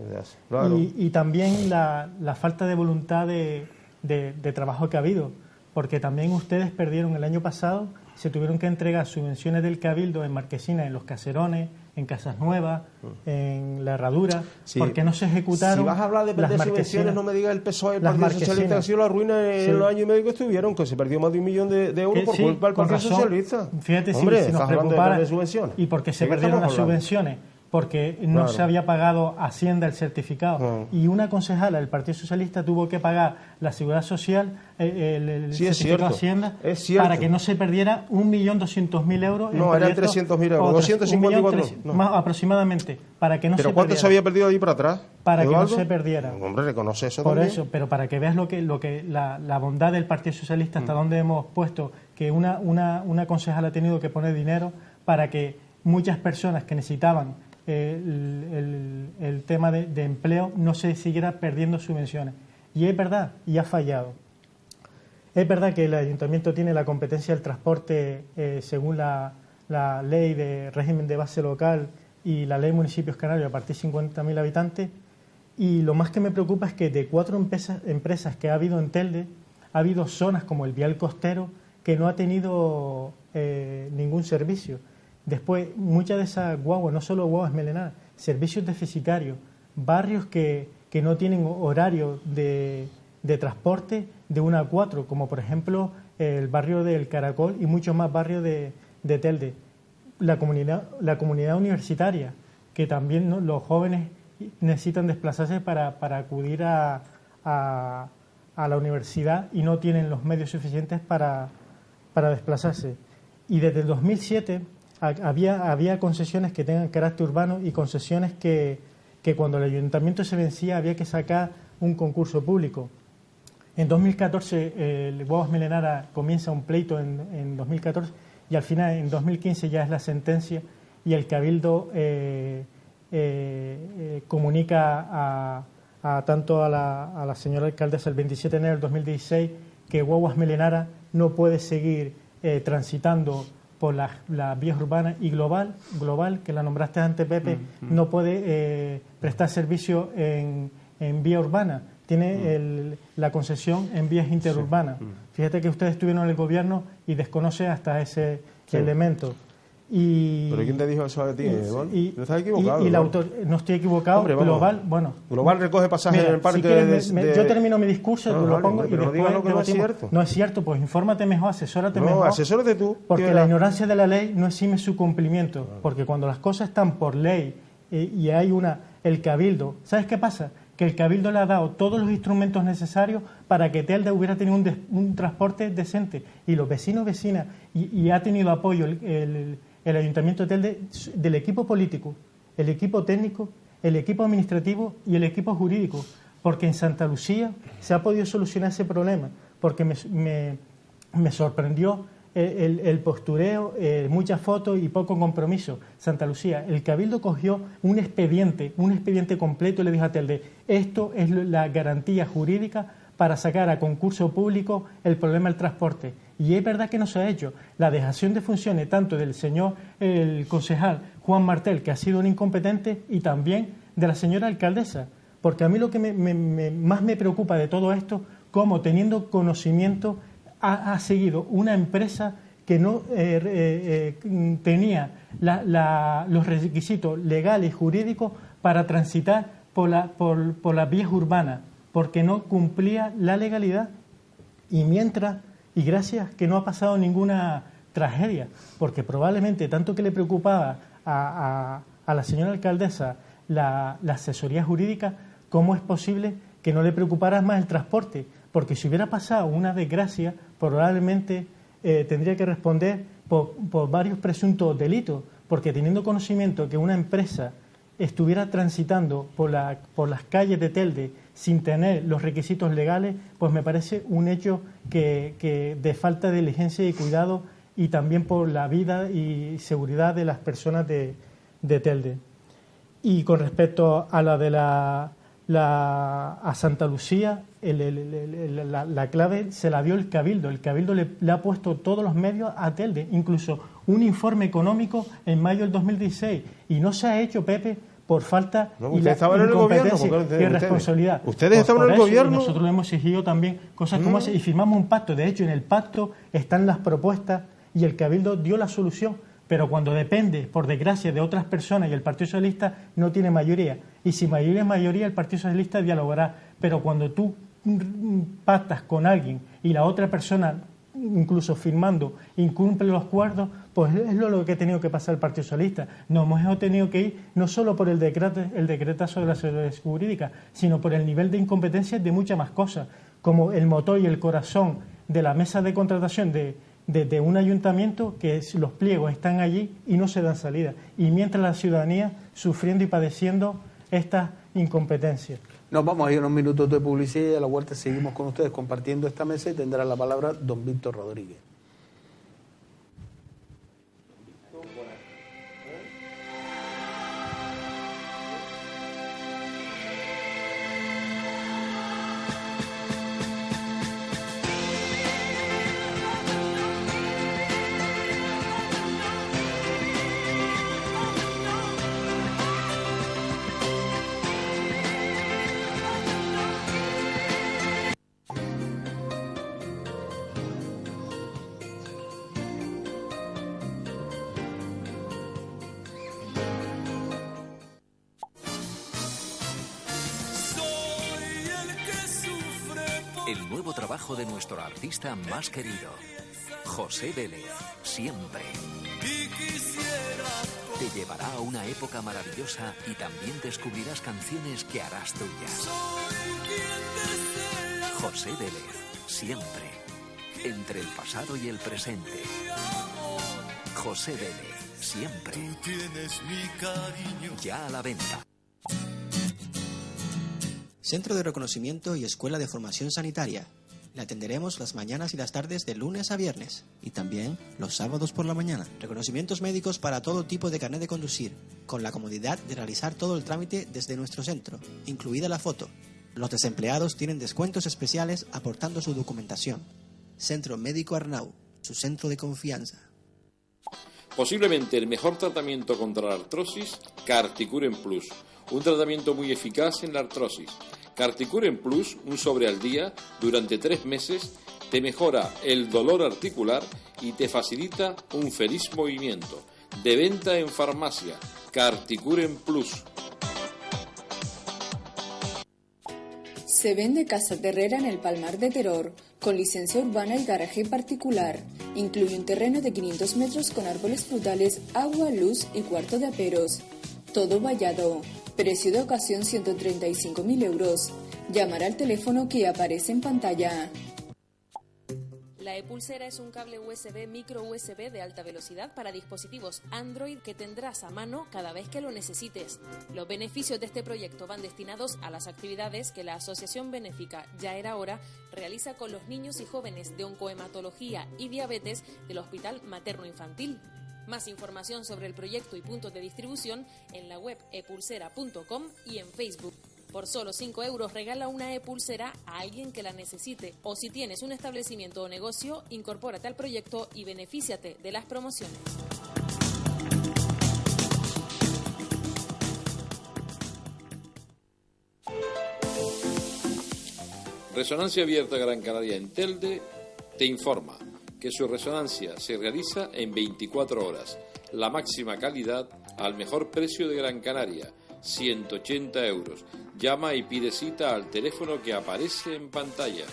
Claro. Y también la falta de voluntad de trabajo que ha habido. Porque también ustedes perdieron el año pasado, se tuvieron que entregar subvenciones del Cabildo en Marquesinas, en Los Caserones, en Casas Nuevas, en La Herradura, sí, porque no se ejecutaron. Si vas a hablar de perder subvenciones, no me digas el PSOE, el Partido Socialista, ha sido la ruina en los años y medio que estuvieron, que se perdió más de 1 millón de euros por culpa del Partido Socialista. Fíjate, hombre, si nos preocupara, y porque se perdieron las subvenciones, porque no se había pagado Hacienda el certificado, y una concejala del Partido Socialista tuvo que pagar la Seguridad Social, el certificado de Hacienda, para que no se perdiera 1.200.000 euros. No, eran 300.000 euros, 254. Más aproximadamente, para que no se perdiera. ¿Pero cuánto se había perdido ahí para atrás? Para Eduardo, que no se perdiera. Hombre, reconoce eso por también. Eso, pero para que veas lo que la bondad del Partido Socialista, hasta dónde hemos puesto que una concejala ha tenido que poner dinero para que muchas personas que necesitaban el tema de empleo no se siguiera perdiendo subvenciones. Y es verdad, y ha fallado. Es verdad que el Ayuntamiento tiene la competencia del transporte según la ley de régimen de base local y la ley de municipios canarios a partir de 50.000 habitantes, y lo más que me preocupa es que de 4 empresas que ha habido en Telde, ha habido zonas como el Vial Costero que no ha tenido ningún servicio. Después, muchas de esas guaguas, no solo guaguas melenadas, servicios deficitarios, barrios que no tienen horario de transporte de 1 a 4, como por ejemplo el barrio del Caracol y muchos más barrios de Telde. La comunidad universitaria, que también, ¿no?, los jóvenes necesitan desplazarse para acudir a la universidad y no tienen los medios suficientes para desplazarse. Y desde el 2007... había concesiones que tengan carácter urbano y concesiones que cuando el ayuntamiento se vencía había que sacar un concurso público. En 2014 el Guaguas Milenara comienza un pleito en 2014 y al final en 2015 ya es la sentencia y el Cabildo comunica tanto a la señora alcaldesa el 27 de enero del 2016 que Guaguas Milenara no puede seguir transitando por las vías urbanas y global, que la nombraste antes, Pepe, no puede prestar servicio en vía urbana. Tiene la concesión en vías interurbanas. Fíjate que ustedes estuvieron en el gobierno y desconoce hasta ese elemento. ¿Pero quién te dijo eso a ti? ¿No estás equivocado? No estoy equivocado. Hombre, global, bueno. Global recoge pasajes en el parque yo termino mi discurso, lo pongo y pero después no, que no es cierto. No es cierto, pues infórmate mejor, asesórate mejor. No, asesórate tú. Porque la ignorancia de la ley no exime su cumplimiento. Porque cuando las cosas están por ley y hay el Cabildo, ¿sabes qué pasa? Que el Cabildo le ha dado todos los instrumentos necesarios para que Telde hubiera tenido un transporte decente. Y los vecinos, y ha tenido apoyo el Ayuntamiento de Telde del equipo político, el equipo técnico, el equipo administrativo y el equipo jurídico, porque en Santa Lucía se ha podido solucionar ese problema, porque me sorprendió el postureo, muchas fotos y poco compromiso. Santa Lucía, el Cabildo cogió un expediente completo y le dijo a Telde, esto es la garantía jurídica para sacar a concurso público el problema del transporte. Y es verdad que no se ha hecho. La dejación de funciones tanto del señor, el concejal Juan Martel, que ha sido un incompetente, y también de la señora alcaldesa. Porque a mí lo que más me preocupa de todo esto, cómo teniendo conocimiento ha seguido una empresa que no tenía los requisitos legales y jurídicos para transitar por las vías urbanas, porque no cumplía la legalidad. Y gracias que no ha pasado ninguna tragedia, porque probablemente tanto que le preocupaba a la señora alcaldesa la asesoría jurídica, ¿cómo es posible que no le preocupara más el transporte? Porque si hubiera pasado una desgracia, probablemente tendría que responder por varios presuntos delitos, porque teniendo conocimiento que una empresa estuviera transitando por las calles de Telde sin tener los requisitos legales, pues me parece un hecho que de falta de diligencia y cuidado, y también por la vida y seguridad de las personas de Telde. Y con respecto a la de a Santa Lucía, la clave se la dio el Cabildo. El Cabildo le ha puesto todos los medios a Telde, incluso un informe económico en mayo del 2016, y no se ha hecho, Pepe, por falta y la incompetencia y responsabilidad. Ustedes estaban en el gobierno. Nosotros le hemos exigido también cosas como esa, y firmamos un pacto. De hecho, en el pacto están las propuestas y el Cabildo dio la solución. Pero cuando depende, por desgracia, de otras personas y el Partido Socialista no tiene mayoría. Y si mayoría es mayoría, el Partido Socialista dialogará. Pero cuando tú pactas con alguien y la otra persona, incluso firmando, incumple los acuerdos, pues es lo que ha tenido que pasar el Partido Socialista. Nos hemos tenido que ir no solo por el decretazo de la seguridad jurídica, sino por el nivel de incompetencia de muchas más cosas, como el motor y el corazón de la mesa de contratación de un ayuntamiento, que los pliegos están allí y no se dan salida. Y mientras la ciudadanía sufriendo y padeciendo estas incompetencias. Nos vamos a ir unos minutos de publicidad y a la vuelta seguimos con ustedes compartiendo esta mesa, y tendrá la palabra don Víctor Rodríguez. El nuevo trabajo de nuestro artista más querido, José Vélez, Siempre. Te llevará a una época maravillosa y también descubrirás canciones que harás tuyas. José Vélez, Siempre. Entre el pasado y el presente. José Vélez, siempre. Tú tienes mi cariño. Ya a la venta. Centro de Reconocimiento y Escuela de Formación Sanitaria. Le atenderemos las mañanas y las tardes de lunes a viernes y también los sábados por la mañana. Reconocimientos médicos para todo tipo de carnet de conducir, con la comodidad de realizar todo el trámite desde nuestro centro, incluida la foto. Los desempleados tienen descuentos especiales aportando su documentación. Centro Médico Arnau, su centro de confianza. Posiblemente el mejor tratamiento contra la artrosis, Carticuren Plus. Un tratamiento muy eficaz en la artrosis. Carticuren Plus, un sobre al día, durante 3 meses, te mejora el dolor articular y te facilita un feliz movimiento. De venta en farmacia, Carticuren Plus. Se vende casa terrera en el Palmar de Teror, con licencia urbana y garaje particular. Incluye un terreno de 500 metros con árboles frutales, agua, luz y cuarto de aperos. Todo vallado. Precio de ocasión 135.000 euros. Llamar al teléfono que aparece en pantalla. La ePulsera es un cable USB micro USB de alta velocidad para dispositivos Android que tendrás a mano cada vez que lo necesites. Los beneficios de este proyecto van destinados a las actividades que la Asociación Benéfica Ya Era Hora realiza con los niños y jóvenes de oncohematología y diabetes del Hospital Materno Infantil. Más información sobre el proyecto y puntos de distribución en la web epulsera.com y en Facebook. Por solo 5 euros regala una ePulsera a alguien que la necesite. O si tienes un establecimiento o negocio, incorpórate al proyecto y benefíciate de las promociones. Resonancia Abierta Gran Canaria en Telde te informa que su resonancia se realiza en 24 horas. La máxima calidad al mejor precio de Gran Canaria, 180 euros. Llama y pide cita al teléfono que aparece en pantalla.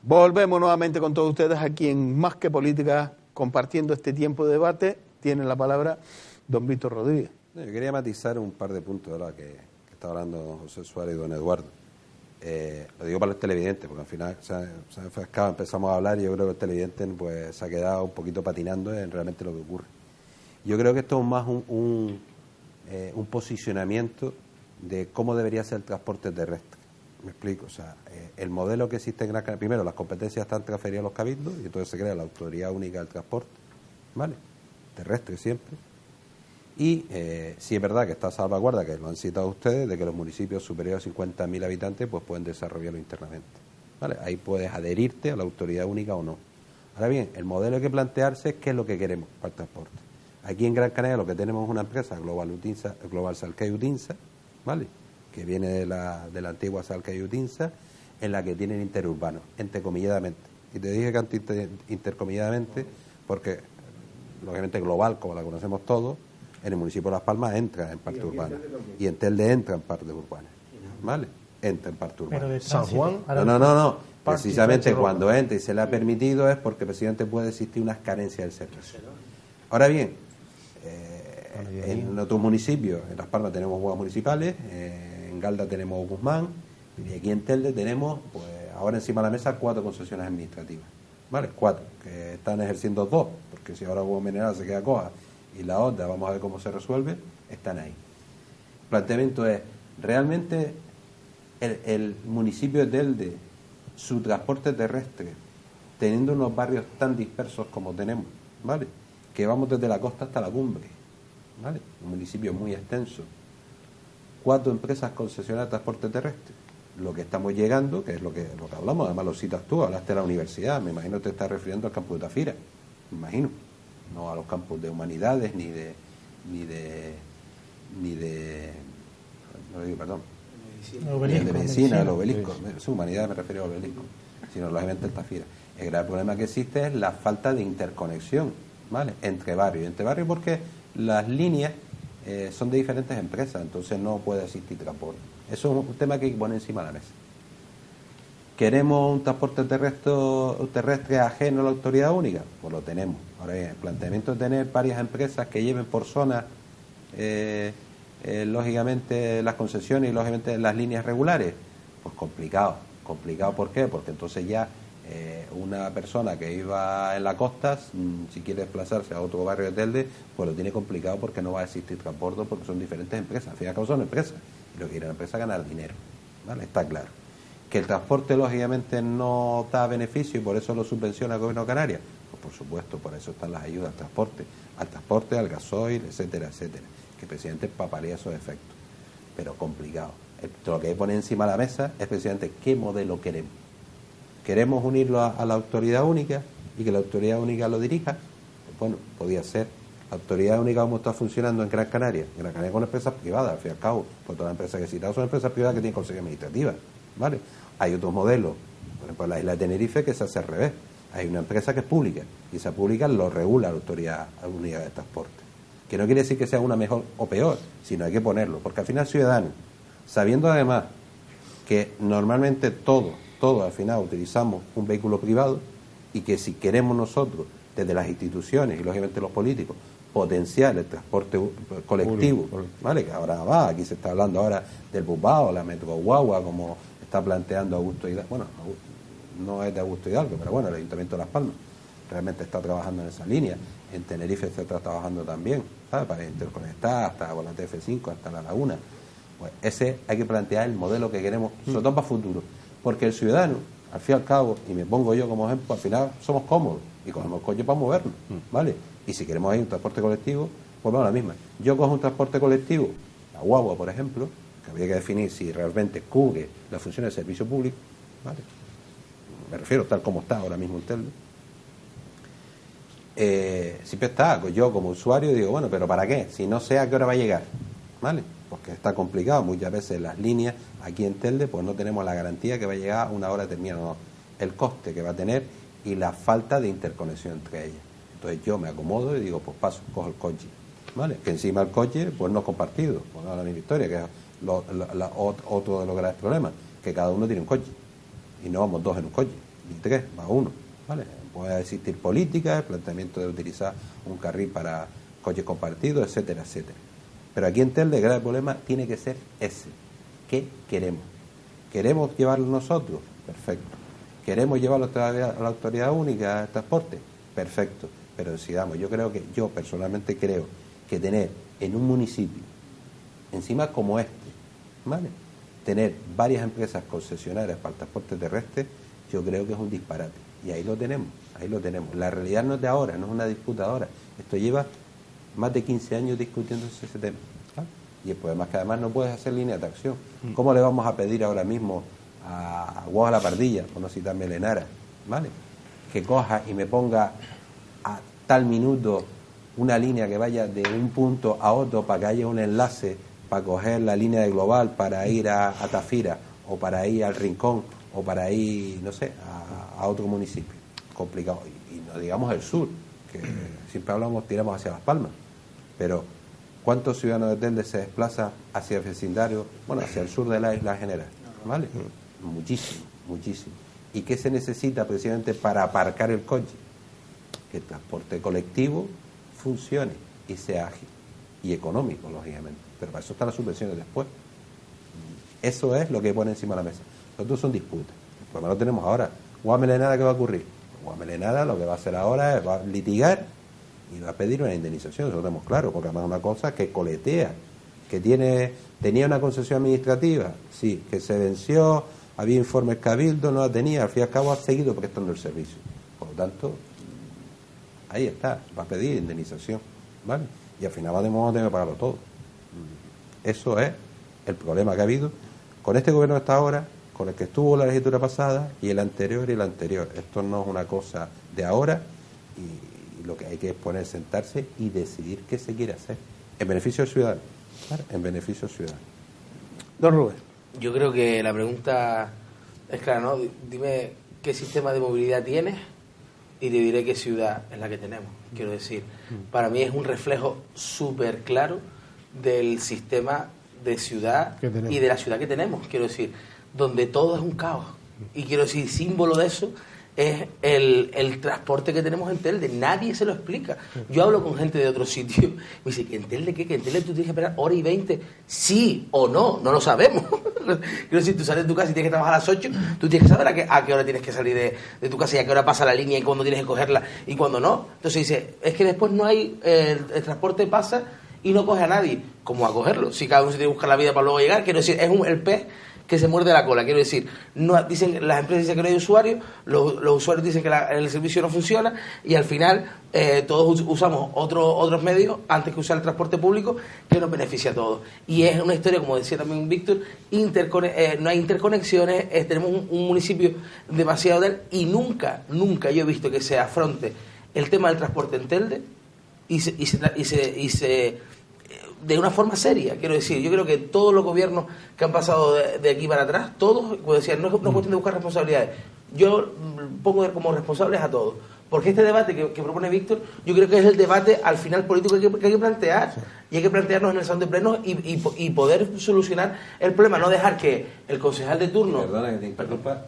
Volvemos nuevamente con todos ustedes aquí en Más que Política, compartiendo este tiempo de debate. Tiene la palabra don Víctor Rodríguez. Yo quería matizar un par de puntos de lo que está hablando don José Suárez y don Eduardo. Lo digo para los televidentes, porque al final se ha enfrascado, empezamos a hablar y yo creo que el televidente pues, se ha quedado un poquito patinando en realmente lo que ocurre. Yo creo que esto es más un posicionamiento de cómo debería ser el transporte terrestre. Me explico, o sea, el modelo que existe en Gran Canaria, primero las competencias están transferidas a los cabildos y entonces se crea la Autoridad Única del Transporte, ¿vale? Terrestre siempre. Y sí es verdad que está salvaguarda, que lo han citado ustedes, de que los municipios superiores a 50.000 habitantes pues pueden desarrollarlo internamente, ¿vale? Ahí puedes adherirte a la Autoridad Única o no. Ahora bien, el modelo hay que plantearse es qué es lo que queremos para el transporte. Aquí en Gran Canaria lo que tenemos es una empresa, Global Salcay Utinsa, ¿vale?, que viene de la antigua Salcay Utinsa, en la que tienen interurbanos, entrecomilladamente. Y te dije que intercomilladamente porque, lógicamente, Global, como la conocemos todos, en el municipio de Las Palmas entra en parte urbana. Y en Telde entra en parte urbana. ¿Vale? Entra en parte urbana. Pero de San Juan... No. Precisamente cuando entra y se le ha permitido es porque precisamente puede existir unas carencias del servicio. Ahora bien, en otros municipios, en Las Palmas tenemos huevas municipales, en Galda tenemos Guzmán, y aquí en Telde tenemos, pues ahora encima de la mesa, 4 concesiones administrativas. ¿Vale? 4, que están ejerciendo 2, porque si ahora Huevo Mineral se queda coja y la otra, vamos a ver cómo se resuelve, están ahí. El planteamiento es, realmente el municipio de Telde, su transporte terrestre, teniendo unos barrios tan dispersos como tenemos, ¿vale?, que vamos desde la costa hasta la cumbre, ¿vale?, un municipio muy extenso, 4 empresas concesionarias de transporte terrestre, lo que estamos llegando, que es lo que hablamos, además lo citas tú, hablaste de la universidad, me imagino que te estás refiriendo al campus de Tafira, me imagino, no a los campus de humanidades ni de medicina, el obelisco, su humanidad me refiero al obelisco, sino lógicamente el Tafira. El gran problema que existe es la falta de interconexión, ¿vale?, entre barrios porque las líneas son de diferentes empresas, entonces no puede existir transporte. Eso es un tema que hay que poner encima de la mesa. ¿Queremos un transporte terrestre ajeno a la autoridad única? Pues lo tenemos. Ahora bien, el planteamiento de tener varias empresas que lleven por zona lógicamente las concesiones y lógicamente las líneas regulares, pues complicado. ¿Por qué? Porque entonces ya una persona que iba en la costa, si quiere desplazarse a otro barrio de Telde, pues lo tiene complicado porque no va a existir transporte, porque son diferentes empresas. Al fin y al cabo son empresas, y lo que quiere la empresa es ganar dinero, ¿vale? Está claro. Que el transporte lógicamente no da beneficio y por eso lo subvenciona el gobierno de Canarias, pues por supuesto, por eso están las ayudas al transporte, al gasoil, etcétera, que precisamente papalea esos efectos, pero complicado. Lo que hay que poner encima de la mesa es precisamente qué modelo queremos. ¿Queremos unirlo a la autoridad única y que la autoridad única lo dirija? Pues bueno, podía ser. La autoridad única, como está funcionando en Gran Canaria con empresas privadas, al fin y al cabo, pues todas las empresas que he citado son empresas privadas que tienen consejería administrativa, ¿vale? Hay otros modelos, por ejemplo en la isla de Tenerife, que se hace al revés. Hay una empresa que es pública y esa pública lo regula la autoridad única de transporte, que no quiere decir que sea una mejor o peor, sino hay que ponerlo, porque al final el ciudadano, sabiendo además que normalmente todos al final utilizamos un vehículo privado y que si queremos nosotros, desde las instituciones y lógicamente los políticos, potenciar el transporte colectivo, ¿vale?, que ahora aquí se está hablando ahora del Busbao, la Metro Guagua, como está planteando Augusto Hidalgo, bueno, no es de Augusto Hidalgo, pero bueno, el Ayuntamiento de Las Palmas realmente está trabajando en esa línea, en Tenerife se está trabajando también, ¿sabes?, para interconectar hasta con la TF5, hasta la Laguna. Pues ese hay que plantear el modelo que queremos, sobre todo para futuro, porque el ciudadano, al fin y al cabo, y me pongo yo como ejemplo, al final somos cómodos y cogemos coche para movernos, ¿vale? Y si queremos ir un transporte colectivo, pues vamos a la misma. Yo cojo un transporte colectivo, la guagua, por ejemplo, que habría que definir si realmente cubre la función del servicio público, ¿vale? Me refiero tal como está ahora mismo el Telde. Siempre está, yo como usuario digo, bueno, pero ¿para qué? Si no sé a qué hora va a llegar, ¿vale? Porque está complicado, muchas veces las líneas aquí en Telde pues no tenemos la garantía que va a llegar a una hora determinada, no. El coste que va a tener y la falta de interconexión entre ellas. Entonces yo me acomodo y digo, pues paso, cojo el coche, ¿vale? Que encima el coche pues no es compartido, pues no es la misma historia, que es otro de los graves problemas, que cada uno tiene un coche y no vamos 2 en un coche, ni 3, va 1, ¿vale? Puede existir política, el planteamiento de utilizar un carril para coches compartidos, etcétera, etcétera. Pero aquí en Telde el gran problema tiene que ser ese. ¿Qué queremos? ¿Queremos llevarlo nosotros? Perfecto. ¿Queremos llevarlo a la Autoridad Única de Transporte? Perfecto. Pero decidamos. Yo personalmente creo que tener en un municipio, encima como este, ¿vale?, tener varias empresas concesionarias para el transporte terrestre, yo creo que es un disparate. Y ahí lo tenemos. La realidad no es de ahora, no es una disputa ahora. Esto lleva más de 15 años discutiéndose ese tema. ¿Vale? Y el problema es que además no puedes hacer línea de acción. ¿Cómo le vamos a pedir ahora mismo a Guas La Pardilla, por no citar Melenara, ¿vale?, que coja y me ponga a tal minuto una línea que vaya de un punto a otro para que haya un enlace para coger la línea de Global para ir a Tafira o para ir al Rincón o para ir, no sé, a otro municipio? Complicado. Y no digamos el sur, que siempre tiramos hacia Las Palmas, pero ¿cuántos ciudadanos de Telde se desplazan hacia el vecindario, hacia el sur de la isla general? ¿Vale? Muchísimo. ¿Y qué se necesita precisamente para aparcar el coche? Que el transporte colectivo funcione y sea ágil y económico, lógicamente. Pero para eso están las subvenciones después. Eso es lo que pone encima de la mesa. Nosotros son disputas. El problema lo tenemos ahora. Guas Melenara, ¿qué va a ocurrir? Guas Melenara lo que va a hacer ahora es va a litigar y va a pedir una indemnización, eso lo tenemos claro, porque además es una cosa que coletea, que tenía una concesión administrativa, sí, que se venció, había informes cabildo, no la tenía, al fin y al cabo ha seguido prestando el servicio. Por lo tanto, ahí está, va a pedir indemnización, ¿vale? Y al final vamos a tener que pagarlo todo. Eso es el problema que ha habido con este gobierno de esta ahora, con el que estuvo la legislatura pasada y el anterior y el anterior. Esto no es una cosa de ahora y lo que hay que es poner, sentarse y decidir qué se quiere hacer en beneficio del ciudadano, ¿vale? En beneficio del ciudadano. Don Rubén. Yo creo que la pregunta es clara, ¿no? Dime qué sistema de movilidad tienes y te diré qué ciudad es la que tenemos. Quiero decir, para mí es un reflejo súper claro del sistema de ciudad y de la ciudad que tenemos. Quiero decir, donde todo es un caos. Y quiero decir, símbolo de eso es el transporte que tenemos en Telde. Nadie se lo explica. Yo hablo con gente de otros sitios. Me dice, ¿en Telde qué? ¿Que en Telde tú tienes que esperar hora y 20? Sí o no, no lo sabemos. Quiero decir, tú sales de tu casa y tienes que trabajar a las 8, tú tienes que saber a qué hora tienes que salir de tu casa y a qué hora pasa la línea y cuándo tienes que cogerla y cuándo no. Entonces dice, es que después no hay, el transporte pasa y no coge a nadie. ¿Cómo a cogerlo? Si cada uno se tiene que buscar la vida para luego llegar. Quiero decir, es el pez que se muerde la cola. Quiero decir, no dicen, las empresas dicen que no hay usuarios, los usuarios dicen que el servicio no funciona y al final todos usamos otros medios antes que usar el transporte público que nos beneficia a todos. Y es una historia, como decía también Víctor, no hay interconexiones, tenemos un municipio demasiado débil y nunca yo he visto que se afronte el tema del transporte en Telde y se de una forma seria. Quiero decir, yo creo que todos los gobiernos que han pasado de aquí para atrás, todos, como decía, no es cuestión de buscar responsabilidades, yo pongo como responsables a todos, porque este debate que propone Víctor, yo creo que es el debate al final político que hay que plantear, y hay que plantearnos en el salón de plenos y poder solucionar el problema, no dejar que el concejal de turno... Perdona que te interrumpa,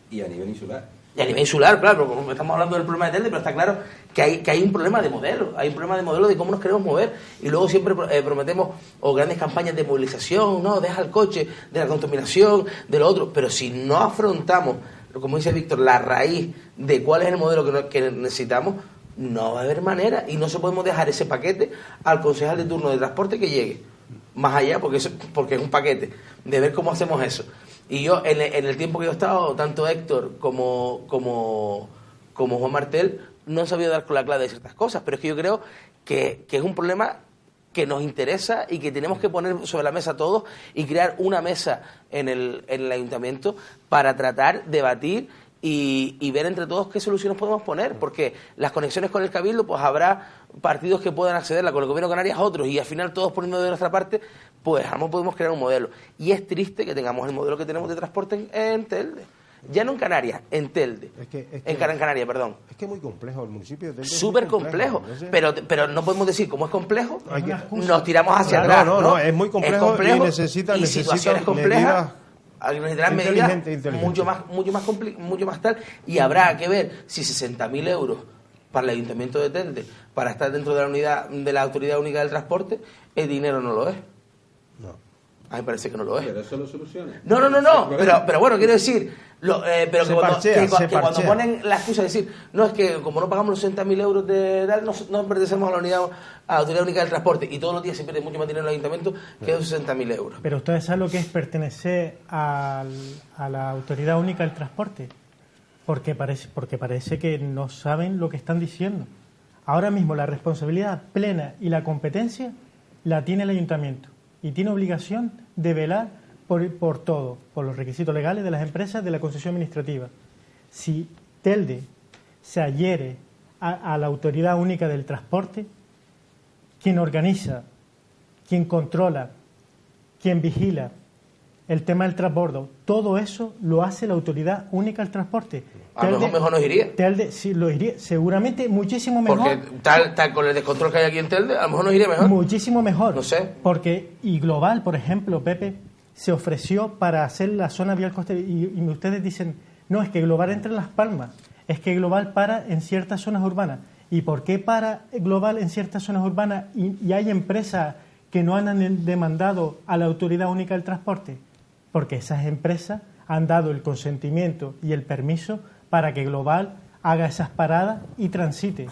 y a nivel insular. Y a nivel insular, claro, porque estamos hablando del problema de Telde, pero está claro que hay un problema de modelo, hay un problema de modelo de cómo nos queremos mover, y luego siempre prometemos grandes campañas de movilización, no, deja el coche, de la contaminación, de lo otro, pero si no afrontamos, como dice Víctor, la raíz de cuál es el modelo que necesitamos, no va a haber manera, y no se podemos dejar ese paquete al concejal de turno de transporte que llegue, más allá, porque es un paquete, de ver cómo hacemos eso. Y yo, en el tiempo que yo he estado, tanto Héctor como Juan Martel, no han sabido dar con la clave de ciertas cosas, pero es que yo creo que es un problema que nos interesa y que tenemos que poner sobre la mesa todos y crear una mesa en el ayuntamiento para tratar, debatir y ver entre todos qué soluciones podemos poner, porque las conexiones con el Cabildo, pues habrá partidos que puedan accederla, con el Gobierno de Canarias otros, y al final todos poniendo de nuestra parte, pues no podemos crear un modelo. Y es triste que tengamos el modelo que tenemos de transporte en Telde. Ya no en Canarias, en Telde. En Canarias, perdón. Es que es muy complejo el municipio de Telde. Súper complejo. Pero no podemos decir, como es complejo, nos tiramos hacia atrás. No, es muy complejo, y necesita situaciones complejas. necesitarán medidas mucho más tal, y habrá que ver si 60.000 euros para el Ayuntamiento de Telde, para estar dentro de la unidad de la Autoridad Única del Transporte, el dinero no lo es. No. A mí me parece que no lo es. Pero eso lo soluciona. No. Pero bueno, quiero decir, cuando ponen la excusa de decir, no, es que como no pagamos los 60.000 euros de edad, no pertenecemos a la unidad, a la Autoridad Única del Transporte, y todos los días se pierde mucho más dinero en el Ayuntamiento que esos 60.000 euros. Pero ustedes saben lo que es pertenecer a la Autoridad Única del Transporte, porque parece que no saben lo que están diciendo. Ahora mismo la responsabilidad plena y la competencia la tiene el Ayuntamiento, y tiene obligación de velar por todo, por los requisitos legales de las empresas de la concesión administrativa. Si Telde se adhiere a la Autoridad Única del Transporte, quien organiza, quien controla, quien vigila el tema del transbordo, todo eso lo hace la Autoridad Única del Transporte. A lo mejor nos iría. Telde sí lo iría, seguramente muchísimo mejor. Porque tal con el descontrol que hay aquí en Telde, a lo mejor nos iría mejor. Muchísimo mejor. No sé. Porque, y Global, por ejemplo, Pepe, se ofreció para hacer la zona vial costera, y ustedes dicen, no, es que Global entra en Las Palmas, es que Global para en ciertas zonas urbanas. ¿Y por qué para Global en ciertas zonas urbanas y hay empresas que no han demandado a la Autoridad Única del Transporte? Porque esas empresas han dado el consentimiento y el permiso para que Global haga esas paradas y transite.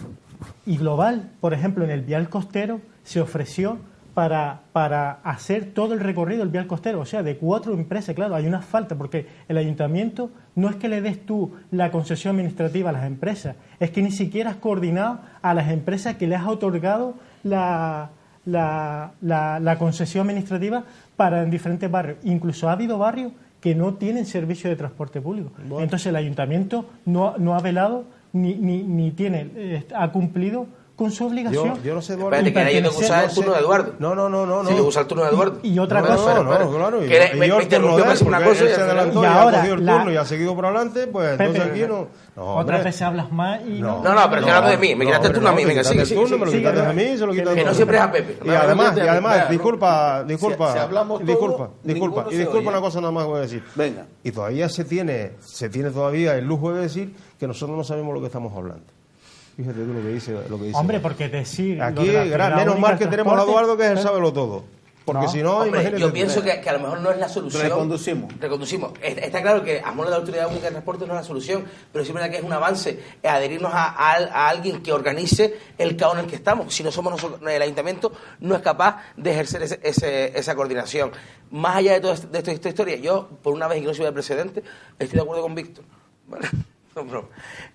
Y Global, por ejemplo, en el vial costero se ofreció para hacer todo el recorrido del vial costero, o sea, de 4 empresas. Claro, hay una falta, porque el ayuntamiento no es que le des tú la concesión administrativa a las empresas, es que ni siquiera has coordinado a las empresas que le has otorgado la concesión administrativa para en diferentes barrios. Incluso ha habido barrios que no tienen servicio de transporte público. Bueno. Entonces el ayuntamiento no ha velado ni ha cumplido con su obligación. Yo no sé, espérate, que ahí te usa el turno de Eduardo. No. Si le usa el turno de Eduardo. Y otra cosa. Claro. Que me interrumpió para decir una cosa y se adelantó y ha cogido el turno y ha seguido por adelante, pues Pepe, entonces aquí no. Otras veces hablas más y no, pero estoy hablando de mí. Me quitaste el turno a mí. Venga, sigue. Me lo quitaste a mí, se lo quitaste. Que no siempre es a Pepe. Y además, disculpa, disculpa una cosa nada más voy a decir. Venga. Y todavía se tiene todavía el lujo de decir que nosotros no sabemos lo que estamos hablando. Fíjate tú lo que dice. Hombre, porque decir... Aquí, menos mal que tenemos a Eduardo, que él sabe lo todo. Porque si no, imagínate. Yo pienso que a lo mejor no es la solución. Reconducimos. Está claro que a modo de la Autoridad Única de Transporte no es la solución, pero sí es verdad que es un avance adherirnos a alguien que organice el caos en el que estamos. Si no somos nosotros, el Ayuntamiento no es capaz de ejercer esa coordinación. Más allá de toda esta historia, yo, por una vez, y no soy el precedente, estoy de acuerdo con Víctor. ¿Vale? No.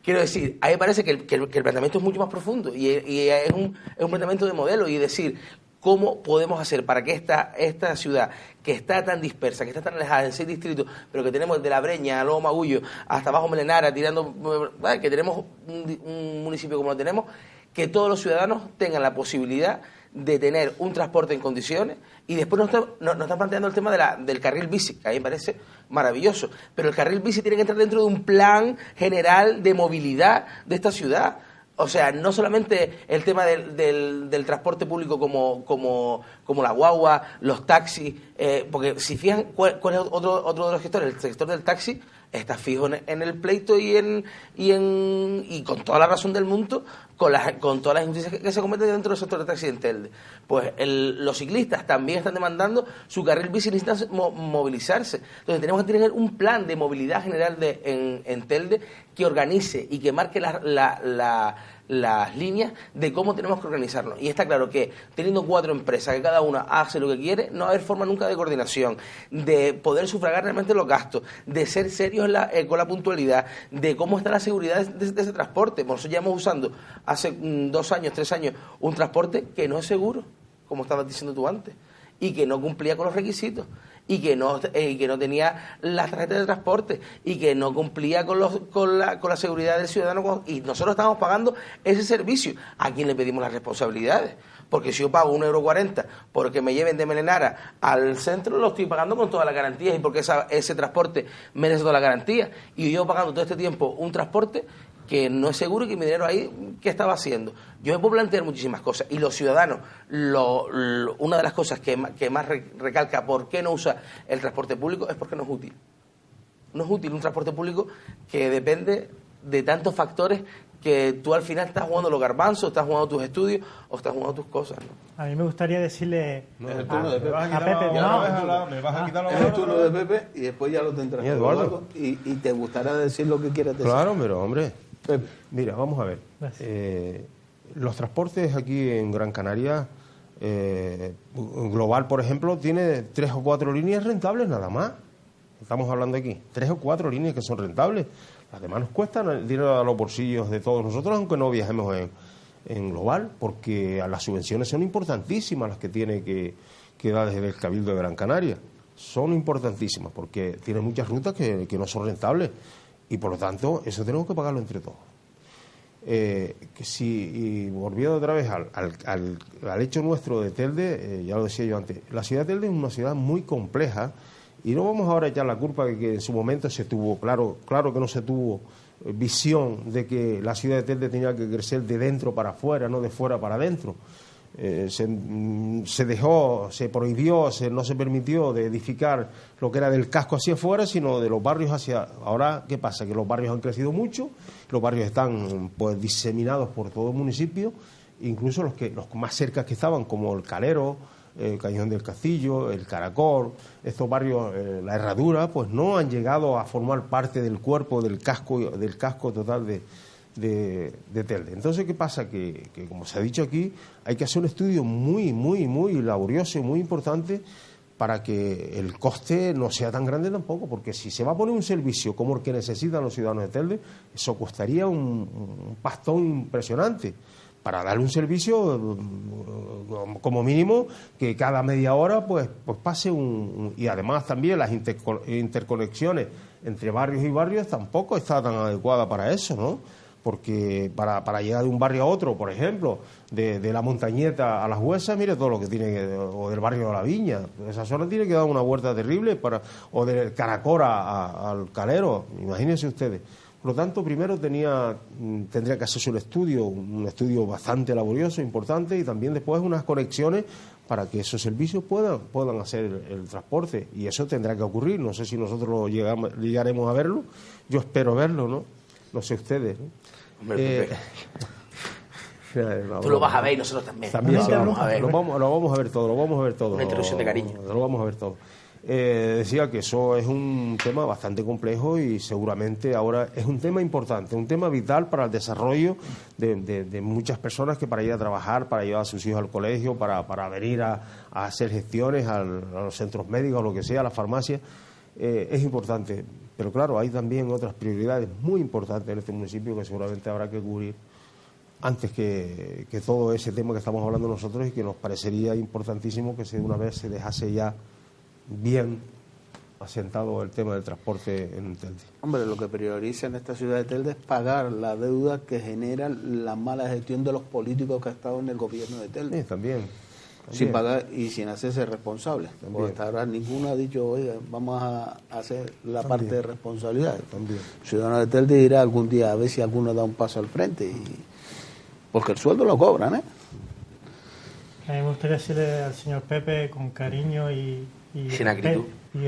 Quiero decir, a mí me parece que el planteamiento es mucho más profundo y es un planteamiento de modelo, y decir cómo podemos hacer para que esta ciudad, que está tan dispersa, que está tan alejada en 6 distritos, pero que tenemos desde La Breña, Lobo Magullo, hasta Bajo Melenara, que tenemos un municipio como lo tenemos, que todos los ciudadanos tengan la posibilidad de tener un transporte en condiciones. Y después nos están planteando el tema del carril bici, que a mí me parece maravilloso, pero el carril bici tiene que entrar dentro de un plan general de movilidad de esta ciudad. O sea, no solamente el tema del transporte público como la guagua, los taxis, porque si fijan, ¿cuál es otro de los gestores? El sector del taxi está fijo en el pleito y con toda la razón del mundo con todas las injusticias que se cometen dentro del sector del taxi en Telde. Pues los ciclistas también están demandando su carril bici y necesitan movilizarse. Entonces tenemos que tener un plan de movilidad general en Telde que organice y que marque las líneas de cómo tenemos que organizarnos. Y está claro que teniendo 4 empresas que cada una hace lo que quiere, no va a haber forma nunca de coordinación, de poder sufragar realmente los gastos, de ser serios con la puntualidad, de cómo está la seguridad de ese transporte. Por eso llevamos usando hace 2 años, 3 años, un transporte que no es seguro, como estabas diciendo tú antes, y que no cumplía con los requisitos, y que no tenía las tarjetas de transporte, y que no cumplía con la seguridad del ciudadano, y nosotros estamos pagando ese servicio. ¿A quién le pedimos las responsabilidades? Porque si yo pago 1,40 € porque me lleven de Melenara al centro, lo estoy pagando con todas las garantías, y porque ese transporte merece toda la garantía. Y yo pagando todo este tiempo un transporte que no es seguro y que mi dinero ahí, ¿qué estaba haciendo? Yo me puedo plantear muchísimas cosas y los ciudadanos, una de las cosas que más recalca por qué no usa el transporte público es porque no es útil. No es útil un transporte público que depende de tantos factores que tú al final estás jugando los garbanzos, estás jugando tus estudios o estás jugando tus cosas, ¿no? A mí me gustaría decirle No, es el turno de Pepe. a Pepe, me vas a quitar la Es el turno de Pepe y después ya lo tendrás. Eduardo. Y te gustará decir lo que quieras decir. Claro, pero hombre, Pepe. mira, vamos a ver. Los transportes aquí en Gran Canaria, Global, por ejemplo, tiene 3 o 4 líneas rentables nada más. Estamos hablando aquí, 3 o 4 líneas que son rentables. Las demás nos cuestan el dinero a los bolsillos de todos nosotros, aunque no viajemos en Global, porque las subvenciones son importantísimas las que tiene que dar desde el Cabildo de Gran Canaria. Son importantísimas porque tiene muchas rutas que no son rentables y por lo tanto eso tenemos que pagarlo entre todos. Y volviendo otra vez al hecho nuestro de Telde, ya lo decía yo antes, la ciudad de Telde es una ciudad muy compleja. Y no vamos ahora a echar la culpa de que en su momento se tuvo, claro que no se tuvo visión de que la ciudad de Telde tenía que crecer de dentro para afuera, no de fuera para adentro. Se dejó, se prohibió, no se permitió de edificar lo que era del casco hacia afuera, sino de los barrios hacia... Ahora, ¿qué pasa? Que los barrios han crecido mucho, los barrios están pues diseminados por todo el municipio, incluso los más cerca que estaban, como el Calero, el Cañón del Castillo, el Caracol, estos barrios, la Herradura, pues no han llegado a formar parte del cuerpo del casco total de Telde. Entonces, ¿qué pasa? Que como se ha dicho aquí, hay que hacer un estudio muy, muy, muy laborioso y muy importante para que el coste no sea tan grande tampoco, porque si se va a poner un servicio como el que necesitan los ciudadanos de Telde, eso costaría un pastón impresionante. Para darle un servicio como mínimo que cada media hora pues pase y además también las interconexiones entre barrios y barrios tampoco está tan adecuada para eso, ¿no? Porque para llegar de un barrio a otro, por ejemplo, de la Montañeta a Las Huesas, mire todo lo que tiene o del barrio de la Viña, esa zona tiene que dar una vuelta terrible o del Caracora al Calero, imagínense ustedes. Por lo tanto, primero tendría que hacerse un estudio bastante laborioso, importante, y también después unas conexiones para que esos servicios puedan hacer el transporte. Y eso tendrá que ocurrir. No sé si nosotros llegaremos a verlo. Yo espero verlo, ¿no? No sé ustedes, ¿no? Hombre, tú lo vas a ver y nosotros también. También lo vamos a ver. Lo vamos a ver todo. Una introducción de cariño. Lo vamos a ver todo. Decía que eso es un tema bastante complejo y seguramente ahora es un tema importante, un tema vital para el desarrollo de muchas personas que para ir a trabajar, para llevar a sus hijos al colegio, para venir a hacer gestiones a los centros médicos, lo que sea, a las farmacias, es importante. Pero claro, hay también otras prioridades muy importantes en este municipio que seguramente habrá que cubrir antes que todo ese tema que estamos hablando nosotros y que nos parecería importantísimo que de una vez se dejase ya bien asentado el tema del transporte en Telde. Hombre, lo que prioriza en esta ciudad de Telde es pagar la deuda que genera la mala gestión de los políticos que ha estado en el gobierno de Telde. Sí, también. Sin pagar y sin hacerse responsable. Porque hasta ahora ninguno ha dicho, oiga, vamos a hacer la parte de responsabilidad. También. El ciudadano de Telde dirá algún día a ver si alguno da un paso al frente. Porque el sueldo lo cobran, ¿eh? A mí me gustaría decirle al señor Pepe con cariño y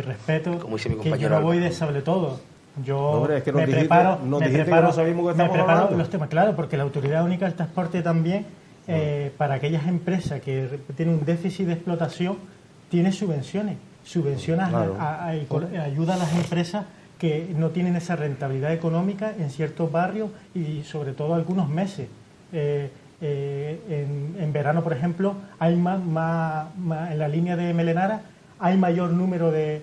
respeto como dice mi que compañero yo no voy Alba. de sable todo. Yo hombre, es que me preparo que no sabíamos que estamos hablando. los temas, claro, porque la Autoridad Única del Transporte también, para aquellas empresas que tienen un déficit de explotación, tiene subvenciones. Claro. Ayuda a las empresas que no tienen esa rentabilidad económica en ciertos barrios y sobre todo algunos meses. En verano, por ejemplo, hay más en la línea de Melenara hay mayor número de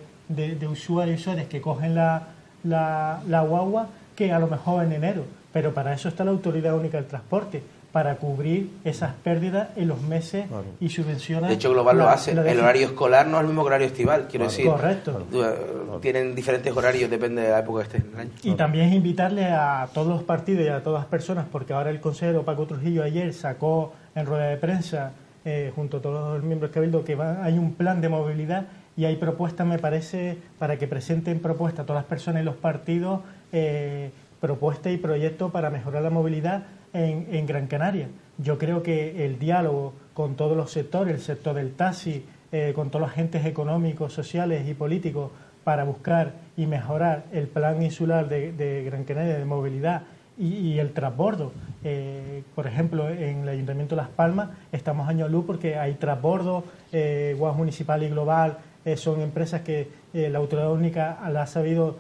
usuarios que cogen la guagua que a lo mejor en enero. Pero para eso está la Autoridad Única del Transporte, para cubrir esas pérdidas en los meses y subvencionar. De hecho, Global lo hace. El horario escolar no es el mismo que el horario estival, quiero decir. Correcto. Tienen diferentes horarios, depende de la época que estés en el año. Y también invitarle a todos los partidos y a todas las personas, porque ahora el consejero Paco Trujillo ayer sacó en rueda de prensa, junto a todos los miembros del Cabildo, que hay un plan de movilidad y hay propuestas, me parece, para que presenten propuestas a todas las personas y los partidos propuestas y proyectos para mejorar la movilidad en Gran Canaria. Yo creo que el diálogo con todos los sectores, el sector del taxi, con todos los agentes económicos, sociales y políticos, para buscar y mejorar el plan insular de Gran Canaria de movilidad y el transbordo. Por ejemplo, en el Ayuntamiento de Las Palmas estamos año luz porque hay transbordo, Guas Municipal y Global, son empresas que la Autoridad Única la ha sabido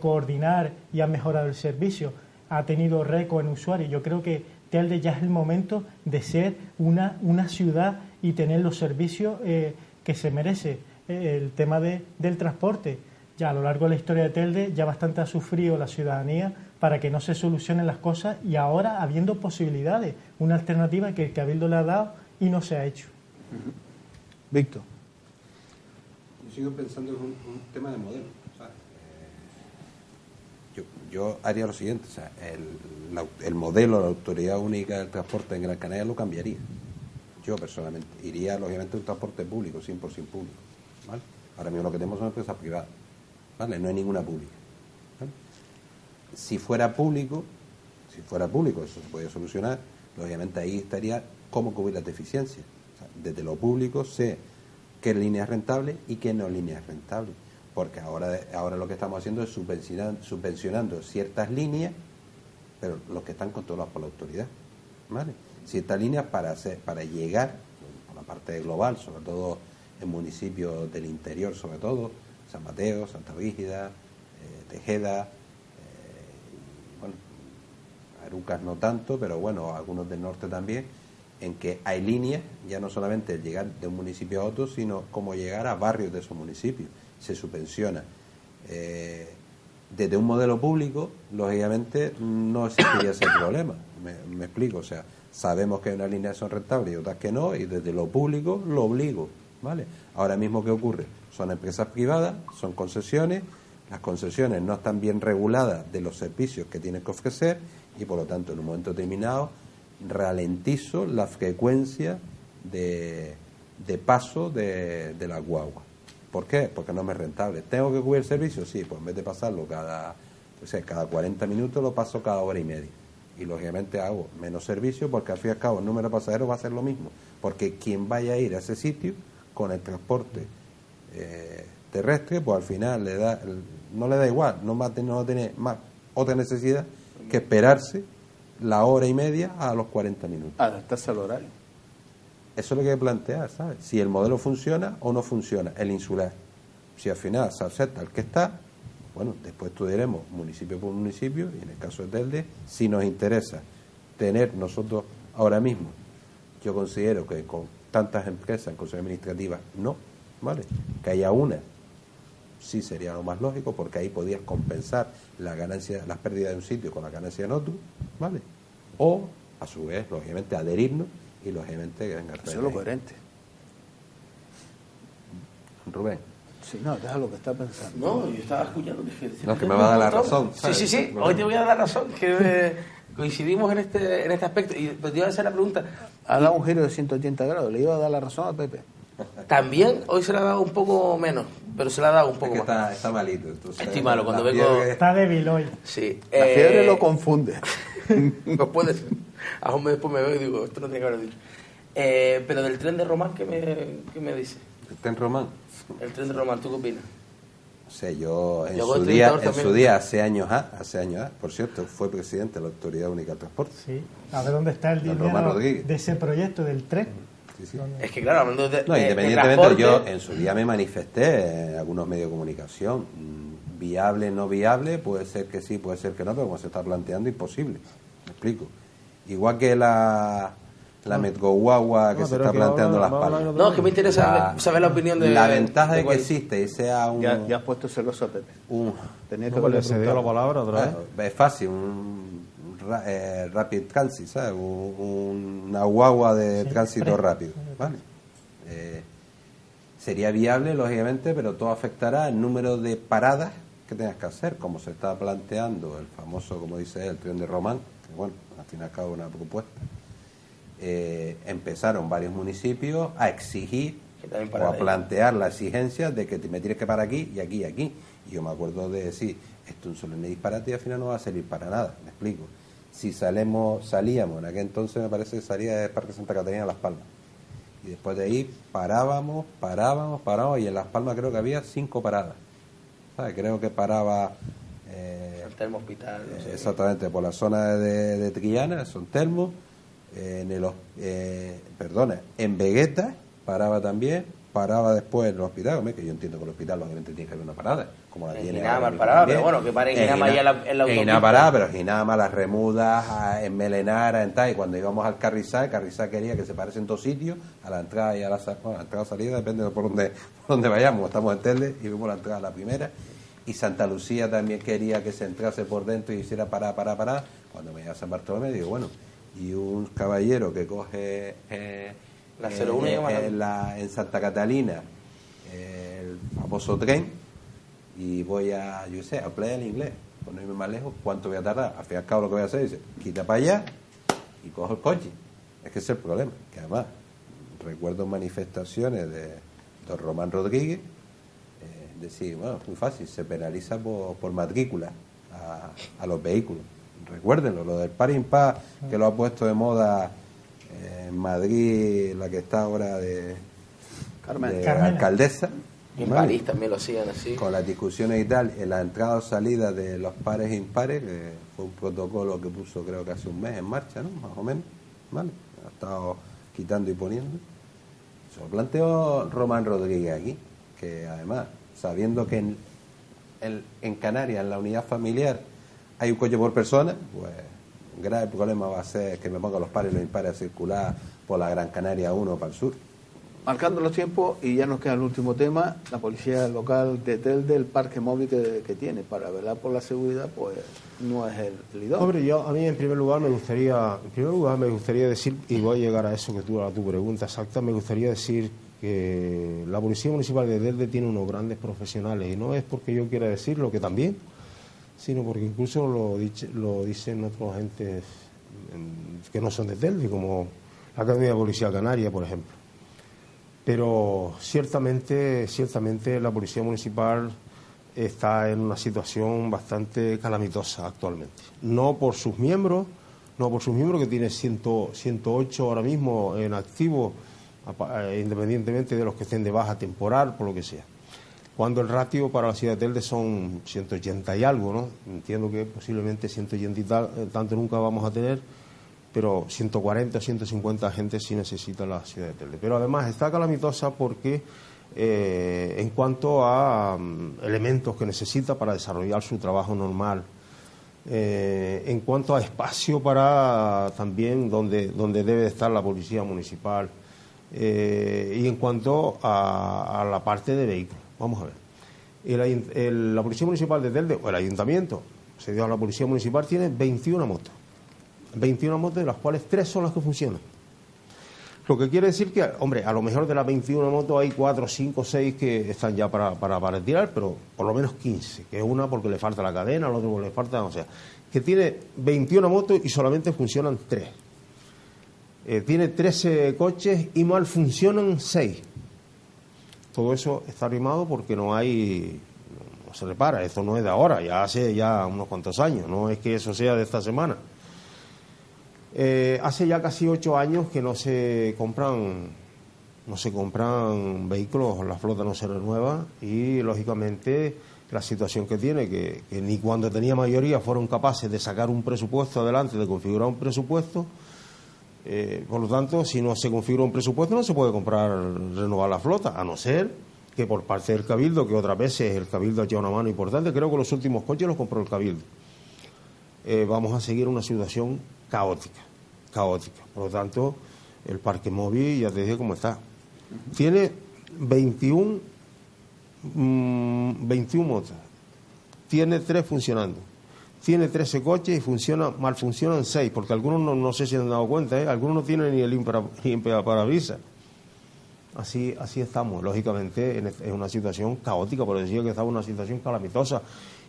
coordinar y ha mejorado el servicio, ha tenido récord en usuarios. Yo creo que Telde ya es el momento de ser una ciudad y tener los servicios que se merece. El tema del transporte, ya a lo largo de la historia de Telde ya bastante ha sufrido la ciudadanía para que no se solucionen las cosas, y ahora habiendo posibilidades, una alternativa que el Cabildo le ha dado y no se ha hecho. Víctor. Yo sigo pensando en un tema de modelo. Yo haría lo siguiente, o sea, el modelo de la Autoridad Única del Transporte en Gran Canaria lo cambiaría. Yo personalmente iría, lógicamente, a un transporte público, 100% público, ¿vale? Ahora mismo lo que tenemos son empresas privadas, ¿vale? No hay ninguna pública, ¿vale? Si fuera público, eso se podría solucionar, lógicamente ahí estaría cómo cubrir las deficiencias. O sea, desde lo público sé qué línea es rentable y qué no línea es rentable, porque ahora lo que estamos haciendo es subvencionando ciertas líneas, pero los que están controlados por la autoridad, ¿vale? Ciertas líneas para llegar por la parte global, sobre todo en municipios del interior, sobre todo San Mateo, Santa Brígida, Tejeda, bueno, Arucas no tanto, pero bueno, algunos del norte también, en que hay líneas, ya no solamente el llegar de un municipio a otro, sino cómo llegar a barrios de esos municipios. Se subvenciona. Desde un modelo público, lógicamente, no existiría ese problema. Me explico, o sea, sabemos que hay unas líneas que son rentables y otras que no, y desde lo público lo obligo, ¿vale? Ahora mismo, ¿qué ocurre? Son empresas privadas, son concesiones, las concesiones no están bien reguladas de los servicios que tienen que ofrecer, y por lo tanto, en un momento determinado, ralentizo la frecuencia de paso de la guagua. ¿Por qué? Porque no me es rentable. ¿Tengo que cubrir el servicio? Sí, pues en vez de pasarlo cada 40 minutos, lo paso cada hora y media. Y lógicamente hago menos servicio, porque al fin y al cabo el número de pasajeros va a ser lo mismo. Porque quien vaya a ir a ese sitio con el transporte terrestre, pues al final no le da igual, no tiene más otra necesidad que esperarse la hora y media a los 40 minutos. Adaptarse al horario. Eso es lo que hay que plantear, ¿sabes? Si el modelo funciona o no funciona, el insular. Si al final se acepta el que está, bueno, después estudiaremos municipio por municipio, y en el caso de Telde, si nos interesa tener nosotros ahora mismo, yo considero que con tantas empresas en consejo administrativa, no, ¿vale? Que haya una, sí sería lo más lógico, porque ahí podías compensar las pérdidas de un sitio con la ganancia en otro, ¿vale? O, a su vez, lógicamente, adherirnos y lógicamente que venga. Eso es lo coherente. Rubén. Sí, no, deja lo que está pensando. No, yo estaba escuchando. No, que me va a dar la razón. Sí. Hoy te voy a dar la razón. Que coincidimos en este aspecto. Y te iba a hacer la pregunta. Ha dado un giro de 180 grados. Le iba a dar la razón a Pepe. También hoy se le ha dado un poco menos, pero se le ha dado un poco más. Está malito. Entonces, estoy malo cuando vengo. Está débil hoy. Sí. La fiebre lo confunde. No puede ser. A un mes después me veo y digo, esto no tiene que haber dicho. Pero del tren de Román, ¿qué me dice? ¿El tren Román? El tren de Román, ¿tú qué opinas? O sea, yo en su día, hace años, por cierto, fue presidente de la Autoridad Única del Transporte. Sí, a ver dónde está el dinero de ese proyecto del tren. Sí. Es que claro, hablando de independientemente, yo en su día me manifesté en algunos medios de comunicación. Viable, no viable, puede ser que sí, puede ser que no, pero como se está planteando, imposible. Me explico. Igual que la Metro-Guagua que se está planteando Las Palmas. No, es que me interesa saber la opinión de... La ventaja de que existe y sea un... Ya has puesto celoso a Pepe. Tenía que le cedió la palabra otra vez. Es fácil, rapid transit, ¿sabes? Una guagua de tránsito rápido, ¿vale? Sería viable, lógicamente, pero todo afectará el número de paradas que tengas que hacer, como se está planteando el famoso, como dice el tren de Román, que bueno, al fin y al cabo una propuesta. Empezaron varios municipios a exigir o a plantear la exigencia de que me tienes que parar aquí y aquí y aquí. Y yo me acuerdo de decir, esto es un solemne disparate y al final no va a servir para nada, me explico. Si salíamos, en aquel entonces me parece que salía del Parque Santa Catarina a Las Palmas. Y después de ahí parábamos, y en Las Palmas creo que había 5 paradas. ¿Sabes? Creo que paraba... el Telmo Hospital. No sé exactamente, por la zona de Triana, son Telmo, en Vegueta paraba también, paraba después en el hospital, que yo entiendo que el hospital obviamente tiene que haber una parada, como la tiene ahora. Paraba, pero bueno, que pare en Ginama ya en la autopista. En Ginama paraba, pero Ginama, Las Remudas, en Melenara, en tal, y cuando íbamos al Carrizal quería que se parase en 2 sitios, a la entrada y a la salida, depende de por dónde vayamos, estamos en Telde y vemos la entrada a la primera. Y Santa Lucía también quería que se entrase por dentro y hiciera parar. Cuando me iba a San Bartolomé, digo, bueno, y un caballero que coge la 01 en Santa Catalina el famoso tren, y voy a Playa del Inglés, por no irme más lejos, ¿cuánto voy a tardar? Al fin y al cabo lo que voy a hacer es, quita para allá y cojo el coche. Es que ese es el problema, que además recuerdo manifestaciones de don Román Rodríguez, decir, bueno, es muy fácil, se penaliza por matrícula a los vehículos. Recuérdenlo, lo del par impar, que lo ha puesto de moda en Madrid, la que está ahora de alcaldesa. Y en París también lo hacían así. Con las discusiones y tal, en la entrada o salida de los pares e impares, que fue un protocolo que puso creo que hace un mes en marcha, ¿no? Más o menos, ¿vale? Ha estado quitando y poniendo. Se lo planteó Román Rodríguez aquí, que además, sabiendo que en Canarias, en la unidad familiar, hay un coche por persona, pues un grave problema va a ser que me pongan los pares y los impares a circular por la Gran Canaria 1 para el sur. Marcando los tiempos, y ya nos queda el último tema, la policía local de Telde, el parque móvil que tiene para velar por la seguridad, pues no es el idóneo. Hombre, a mí en primer lugar me gustaría decir, y voy a llegar a eso que a tu pregunta exacta, me gustaría decir que la Policía Municipal de Telde tiene unos grandes profesionales, y no es porque yo quiera decirlo, que también, sino porque incluso lo dicen otros agentes que no son de Telde, como la Academia de Policía Canaria, por ejemplo. Pero ciertamente la Policía Municipal está en una situación bastante calamitosa actualmente. No por sus miembros que tiene 108 ahora mismo en activo, independientemente de los que estén de baja temporal, por lo que sea. Cuando el ratio para la ciudad de Telde son 180 y algo, ¿no? Entiendo que posiblemente 180 y tanto nunca vamos a tener, pero 140 o 150 agentes sí necesita la ciudad de Telde. Pero además está calamitosa porque en cuanto a elementos que necesita para desarrollar su trabajo normal, en cuanto a espacio para también donde debe estar la policía municipal, y en cuanto a la parte de vehículos. Vamos a ver. La Policía Municipal de Telde, o el Ayuntamiento, cedido a la Policía Municipal, tiene 21 motos. 21 motos, de las cuales 3 son las que funcionan. Lo que quiere decir que, hombre, a lo mejor de las 21 motos hay 4, 5, 6 que están ya para retirar, pero por lo menos 15, que es una porque le falta la cadena, al otro porque le falta, o sea, que tiene 21 motos y solamente funcionan 3. Tiene 13 coches y mal funcionan 6. Todo eso está arrimado porque no se repara. Esto no es de ahora, ya hace ya unos cuantos años, no es que eso sea de esta semana. Hace ya casi 8 años que no se compran vehículos, la flota no se renueva, y lógicamente la situación que tiene, que ni cuando tenía mayoría fueron capaces de sacar un presupuesto adelante, de configurar un presupuesto. Por lo tanto, si no se configura un presupuesto, no se puede renovar la flota, a no ser que por parte del Cabildo, que otras veces el Cabildo ha echado una mano importante. Creo que los últimos coches los compró el Cabildo. Vamos a seguir una situación caótica. Por lo tanto, el parque móvil, ya te dije cómo está. Tiene 21 motos, tiene 3 funcionando. Tiene 13 coches y mal funcionan 6, porque algunos no sé si han dado cuenta, algunos no tienen ni el limpiaparabrisas. Así estamos, lógicamente, en una situación caótica, por decir que estamos en una situación calamitosa,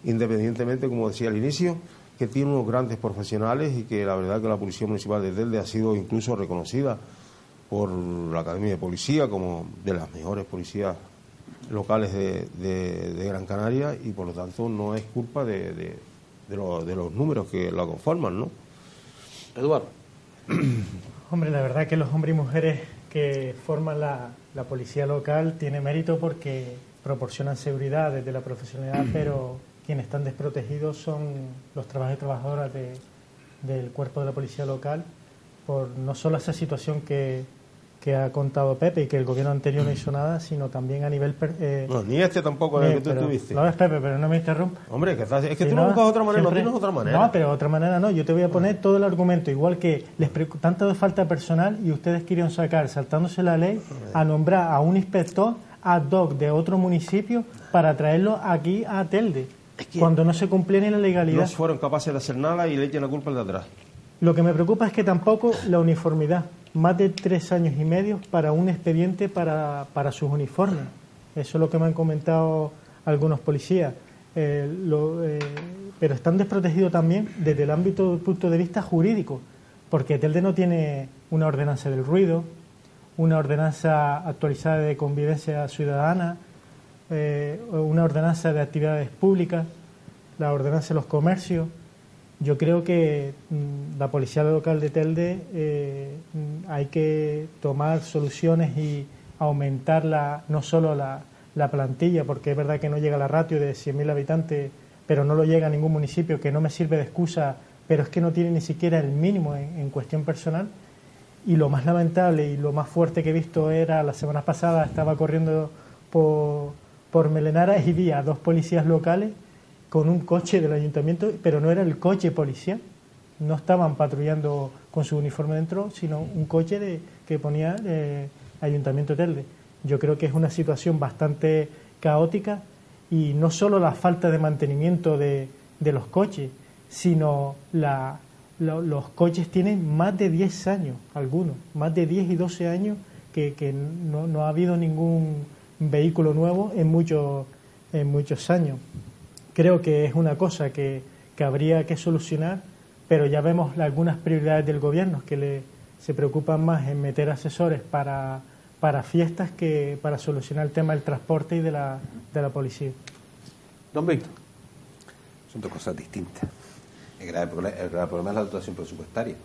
independientemente, como decía al inicio, que tiene unos grandes profesionales, y que la verdad que la Policía Municipal de Telde ha sido incluso reconocida por la Academia de Policía como de las mejores policías locales de Gran Canaria, y por lo tanto no es culpa de los números que la conforman, ¿no? Eduardo. Hombre, la verdad que los hombres y mujeres que forman la policía local tiene mérito porque proporcionan seguridad desde la profesionalidad, pero quienes están desprotegidos son los trabajadores y trabajadoras del cuerpo de la policía local, por no solo esa situación que ha contado Pepe y que el gobierno anterior no hizo nada, sino también a nivel... no, ni este tampoco es el que tú estuviste. Lo ves, Pepe, pero no me interrumpas. Hombre, es que tú no buscas otra manera, siempre, no tienes otra manera. No, pero otra manera no. Yo te voy a poner todo el argumento, igual que tanto de falta personal, y ustedes querían sacar, saltándose la ley, a nombrar a un inspector ad hoc de otro municipio para traerlo aquí a Telde, cuando no se cumplía ni la legalidad. No fueron capaces de hacer nada y le echan la culpa al de atrás. Lo que me preocupa es que tampoco la uniformidad. Más de 3 años y medio para un expediente para sus uniformes. Eso es lo que me han comentado algunos policías. Pero están desprotegidos también desde el punto de vista jurídico, porque Telde no tiene una ordenanza del ruido, una ordenanza actualizada de convivencia ciudadana, una ordenanza de actividades públicas, la ordenanza de los comercios. Yo creo que la policía local de Telde hay que tomar soluciones y aumentar no solo la plantilla, porque es verdad que no llega a la ratio de 100.000 habitantes, pero no lo llega a ningún municipio, que no me sirve de excusa, pero es que no tiene ni siquiera el mínimo en cuestión personal. Y lo más lamentable y lo más fuerte que he visto era, la semana pasada estaba corriendo por Melenara y vi a 2 policías locales con un coche del ayuntamiento, pero no era el coche policial, no estaban patrullando con su uniforme dentro, sino un coche que ponía Ayuntamiento Telde. Yo creo que es una situación bastante caótica, y no solo la falta de mantenimiento de los coches, sino los coches tienen más de 10 años, algunos, más de 10 y 12 años que no ha habido ningún vehículo nuevo en muchos años. Creo que es una cosa que habría que solucionar, pero ya vemos algunas prioridades del gobierno que se preocupan más en meter asesores para fiestas que para solucionar el tema del transporte y de la policía. Don Víctor. Son 2 cosas distintas. El grave problema es la dotación presupuestaria.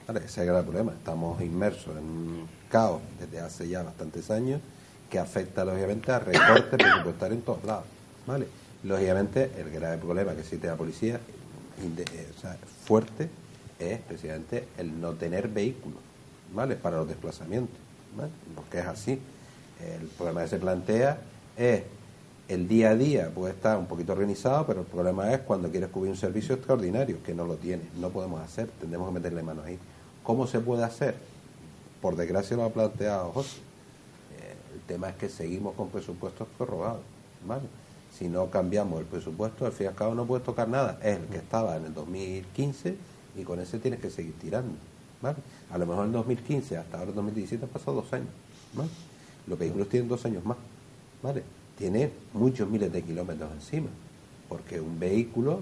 ¿Vale? Ese es el grave problema. Estamos inmersos en un caos desde hace ya bastantes años que afecta, lógicamente, a recortes presupuestarios en todos lados. ¿Vale? Lógicamente, el grave problema que existe en la policía fuerte es precisamente el no tener vehículos, ¿vale?, para los desplazamientos, ¿vale? Porque es así. El problema que se plantea es el día a día puede estar un poquito organizado, pero el problema es cuando quieres cubrir un servicio extraordinario, que no lo tiene, no podemos hacer, tendremos que meterle manos ahí. ¿Cómo se puede hacer? Por desgracia lo ha planteado José. El tema es que seguimos con presupuestos prorrogados, ¿vale? Si no cambiamos el presupuesto, al fin y al cabo no puedes tocar nada. Es el que estaba en el 2015 y con ese tienes que seguir tirando, ¿vale? A lo mejor en 2015 hasta ahora en 2017 han pasado 2 años, ¿vale? Los vehículos tienen 2 años más, ¿vale? Tiene muchos miles de kilómetros encima, porque un vehículo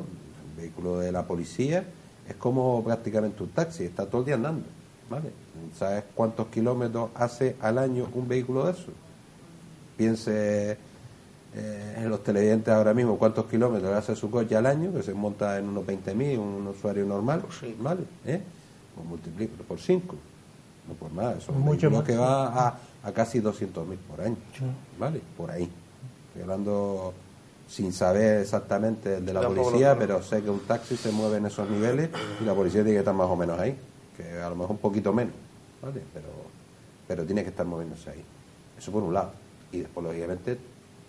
de la policía es como prácticamente un taxi, está todo el día andando, ¿vale? ¿Sabes cuántos kilómetros hace al año un vehículo de eso? Piense en los televidentes ahora mismo cuántos kilómetros hace su coche al año, que se monta en unos 20.000, un usuario normal, ¿vale? Pues multiplica por 5, no por más, eso es un vehículo que va a casi 200.000 por año, ¿vale? Por ahí. Estoy hablando sin saber exactamente el de la policía, pero sé que un taxi se mueve en esos niveles y la policía tiene que estar más o menos ahí, que a lo mejor un poquito menos, ¿vale? Pero tiene que estar moviéndose ahí. Eso por un lado. Y después, lógicamente,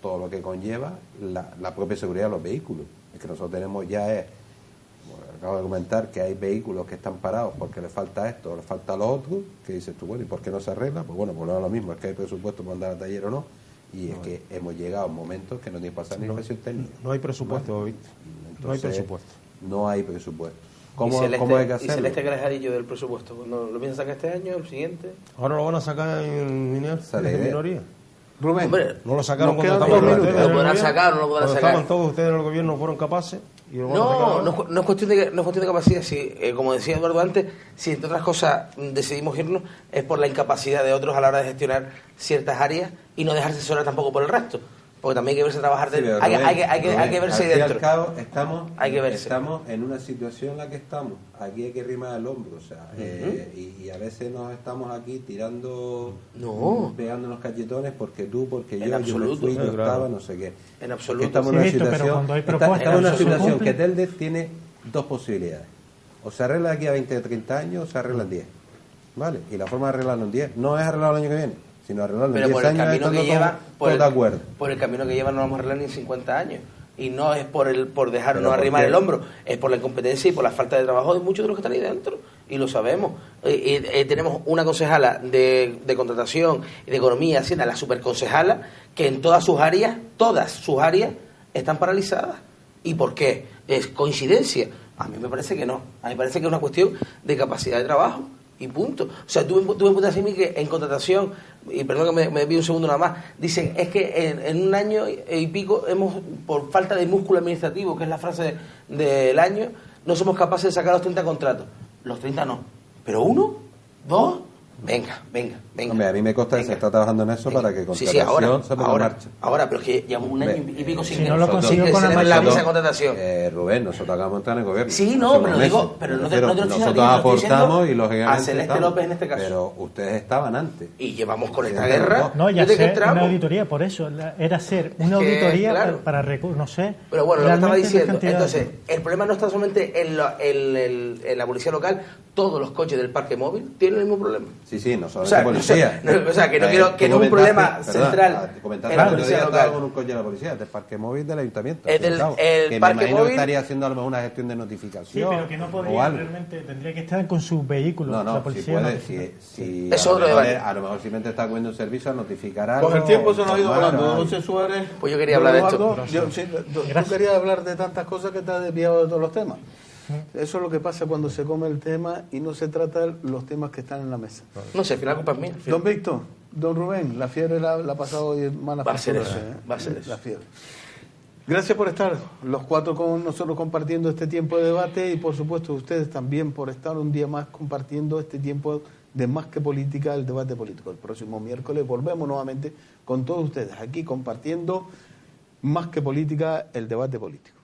todo lo que conlleva la propia seguridad de los vehículos. Es que nosotros tenemos como acabo de comentar, que hay vehículos que están parados porque le falta esto o le falta lo otro, que dices tú, bueno, ¿y por qué no se arregla? Pues bueno, pues no es lo mismo, es que hay presupuesto para andar al taller o no, y es que hemos llegado a momentos que no tiene que pasar ni inspección técnica. No hay presupuesto, Víctor. No hay presupuesto. No hay presupuesto. ¿Cómo hay que hacerlo? ¿Y Celeste Grajadillo del presupuesto? ¿Lo piensan sacar este año, el siguiente? Ahora lo van a sacar en minoría. Rubén, hombre, no lo sacaron cuando estaban ¿Lo podrán sacar o no lo podrán sacar? Estaban todos ustedes en el gobierno, fueron capaces. Y no es cuestión de capacidad. Si, como decía Eduardo antes, si entre otras cosas decidimos irnos, es por la incapacidad de otros a la hora de gestionar ciertas áreas y no dejarse sola tampoco por el resto. Porque también hay que verse trabajar Sí, dentro. pero Hay que verse al fin y dentro. al cabo, Hay que verse. estamos en una situación en la que estamos. Aquí hay que rimar el hombro, o sea, y a veces nos estamos aquí tirando, pegándonos cachetones porque tú, porque yo me fui, yo estaba, no sé qué. En absoluto. Estamos en una situación, estamos en una situación que que Telde tiene dos posibilidades. O se arregla de aquí a 20 o 30 años o se arregla en 10. ¿Vale? Y la forma de arreglarlo en 10 no es arreglarlo el año que viene, sino arreglarlo en 10 años estando todos de acuerdo. Por el camino que lleva no vamos a arreglar ni en 50 años. Y no es por dejarnos arrimar el hombro, es por la incompetencia y por la falta de trabajo de muchos de los que están ahí dentro. Y lo sabemos. Tenemos una concejala de contratación y de economía, Hacienda, la superconcejala, que en todas sus áreas, están paralizadas. ¿Y por qué? ¿Es coincidencia? A mí me parece que no. A mí me parece que es una cuestión de capacidad de trabajo. Y punto. O sea, tú me puedes decir que en contratación, y perdón que me vi un segundo nada más, dicen, es que en un año y pico por falta de músculo administrativo, que es la frase del año, no somos capaces de sacar los 30 contratos. Los 30 no. Pero 1, 2, venga. Hombre, a mí me consta que se está trabajando en eso para que contratación se ponga en marcha. Ahora, pero es que llevamos un año y pico sin si no lo consigo con la mesa de contratación. Rubén, nosotros acabamos de entrar en el gobierno. Sí, no, pero digo, pero no te lo estoy diciendo. Nosotros aportamos y lógicamente a Celeste López en este caso. Pero ustedes estaban antes. Y llevamos con esta guerra. No, ya hacer una auditoría, por eso. Era hacer una auditoría para recursos, no sé. Pero bueno, lo que estaba diciendo, entonces, el problema no está solamente en la policía local. Todos los coches del parque móvil tienen el mismo problema. Sí, no solamente policía. O sea, que no quiero que no es un problema central. Comentaste el otro día estaba con un coche de la policía, del parque móvil del ayuntamiento. El que parque me imagino móvil que estaría haciendo a lo mejor una gestión de notificación. Sí, pero que no podría realmente, tendría que estar con sus vehículos. No, la policía si es otro debate. A lo mejor simplemente está cogiendo un servicio a notificar algo. Pues el tiempo se nos ha ido volando. José Suárez. Pues yo quería hablar de esto. Tú querías hablar de tantas cosas que te has desviado de todos los temas. Eso es lo que pasa cuando se come el tema y no se tratan los temas que están en la mesa. No sé, al final la culpa es mía. Don Víctor, don Rubén, la fiebre la ha pasado hoy mala. Va a ser eso. La fiebre. Gracias por estar los cuatro con nosotros compartiendo este tiempo de debate y por supuesto ustedes también por estar un día más compartiendo este tiempo de Más que Política, el debate político. El próximo miércoles volvemos nuevamente con todos ustedes aquí compartiendo Más que Política, el debate político.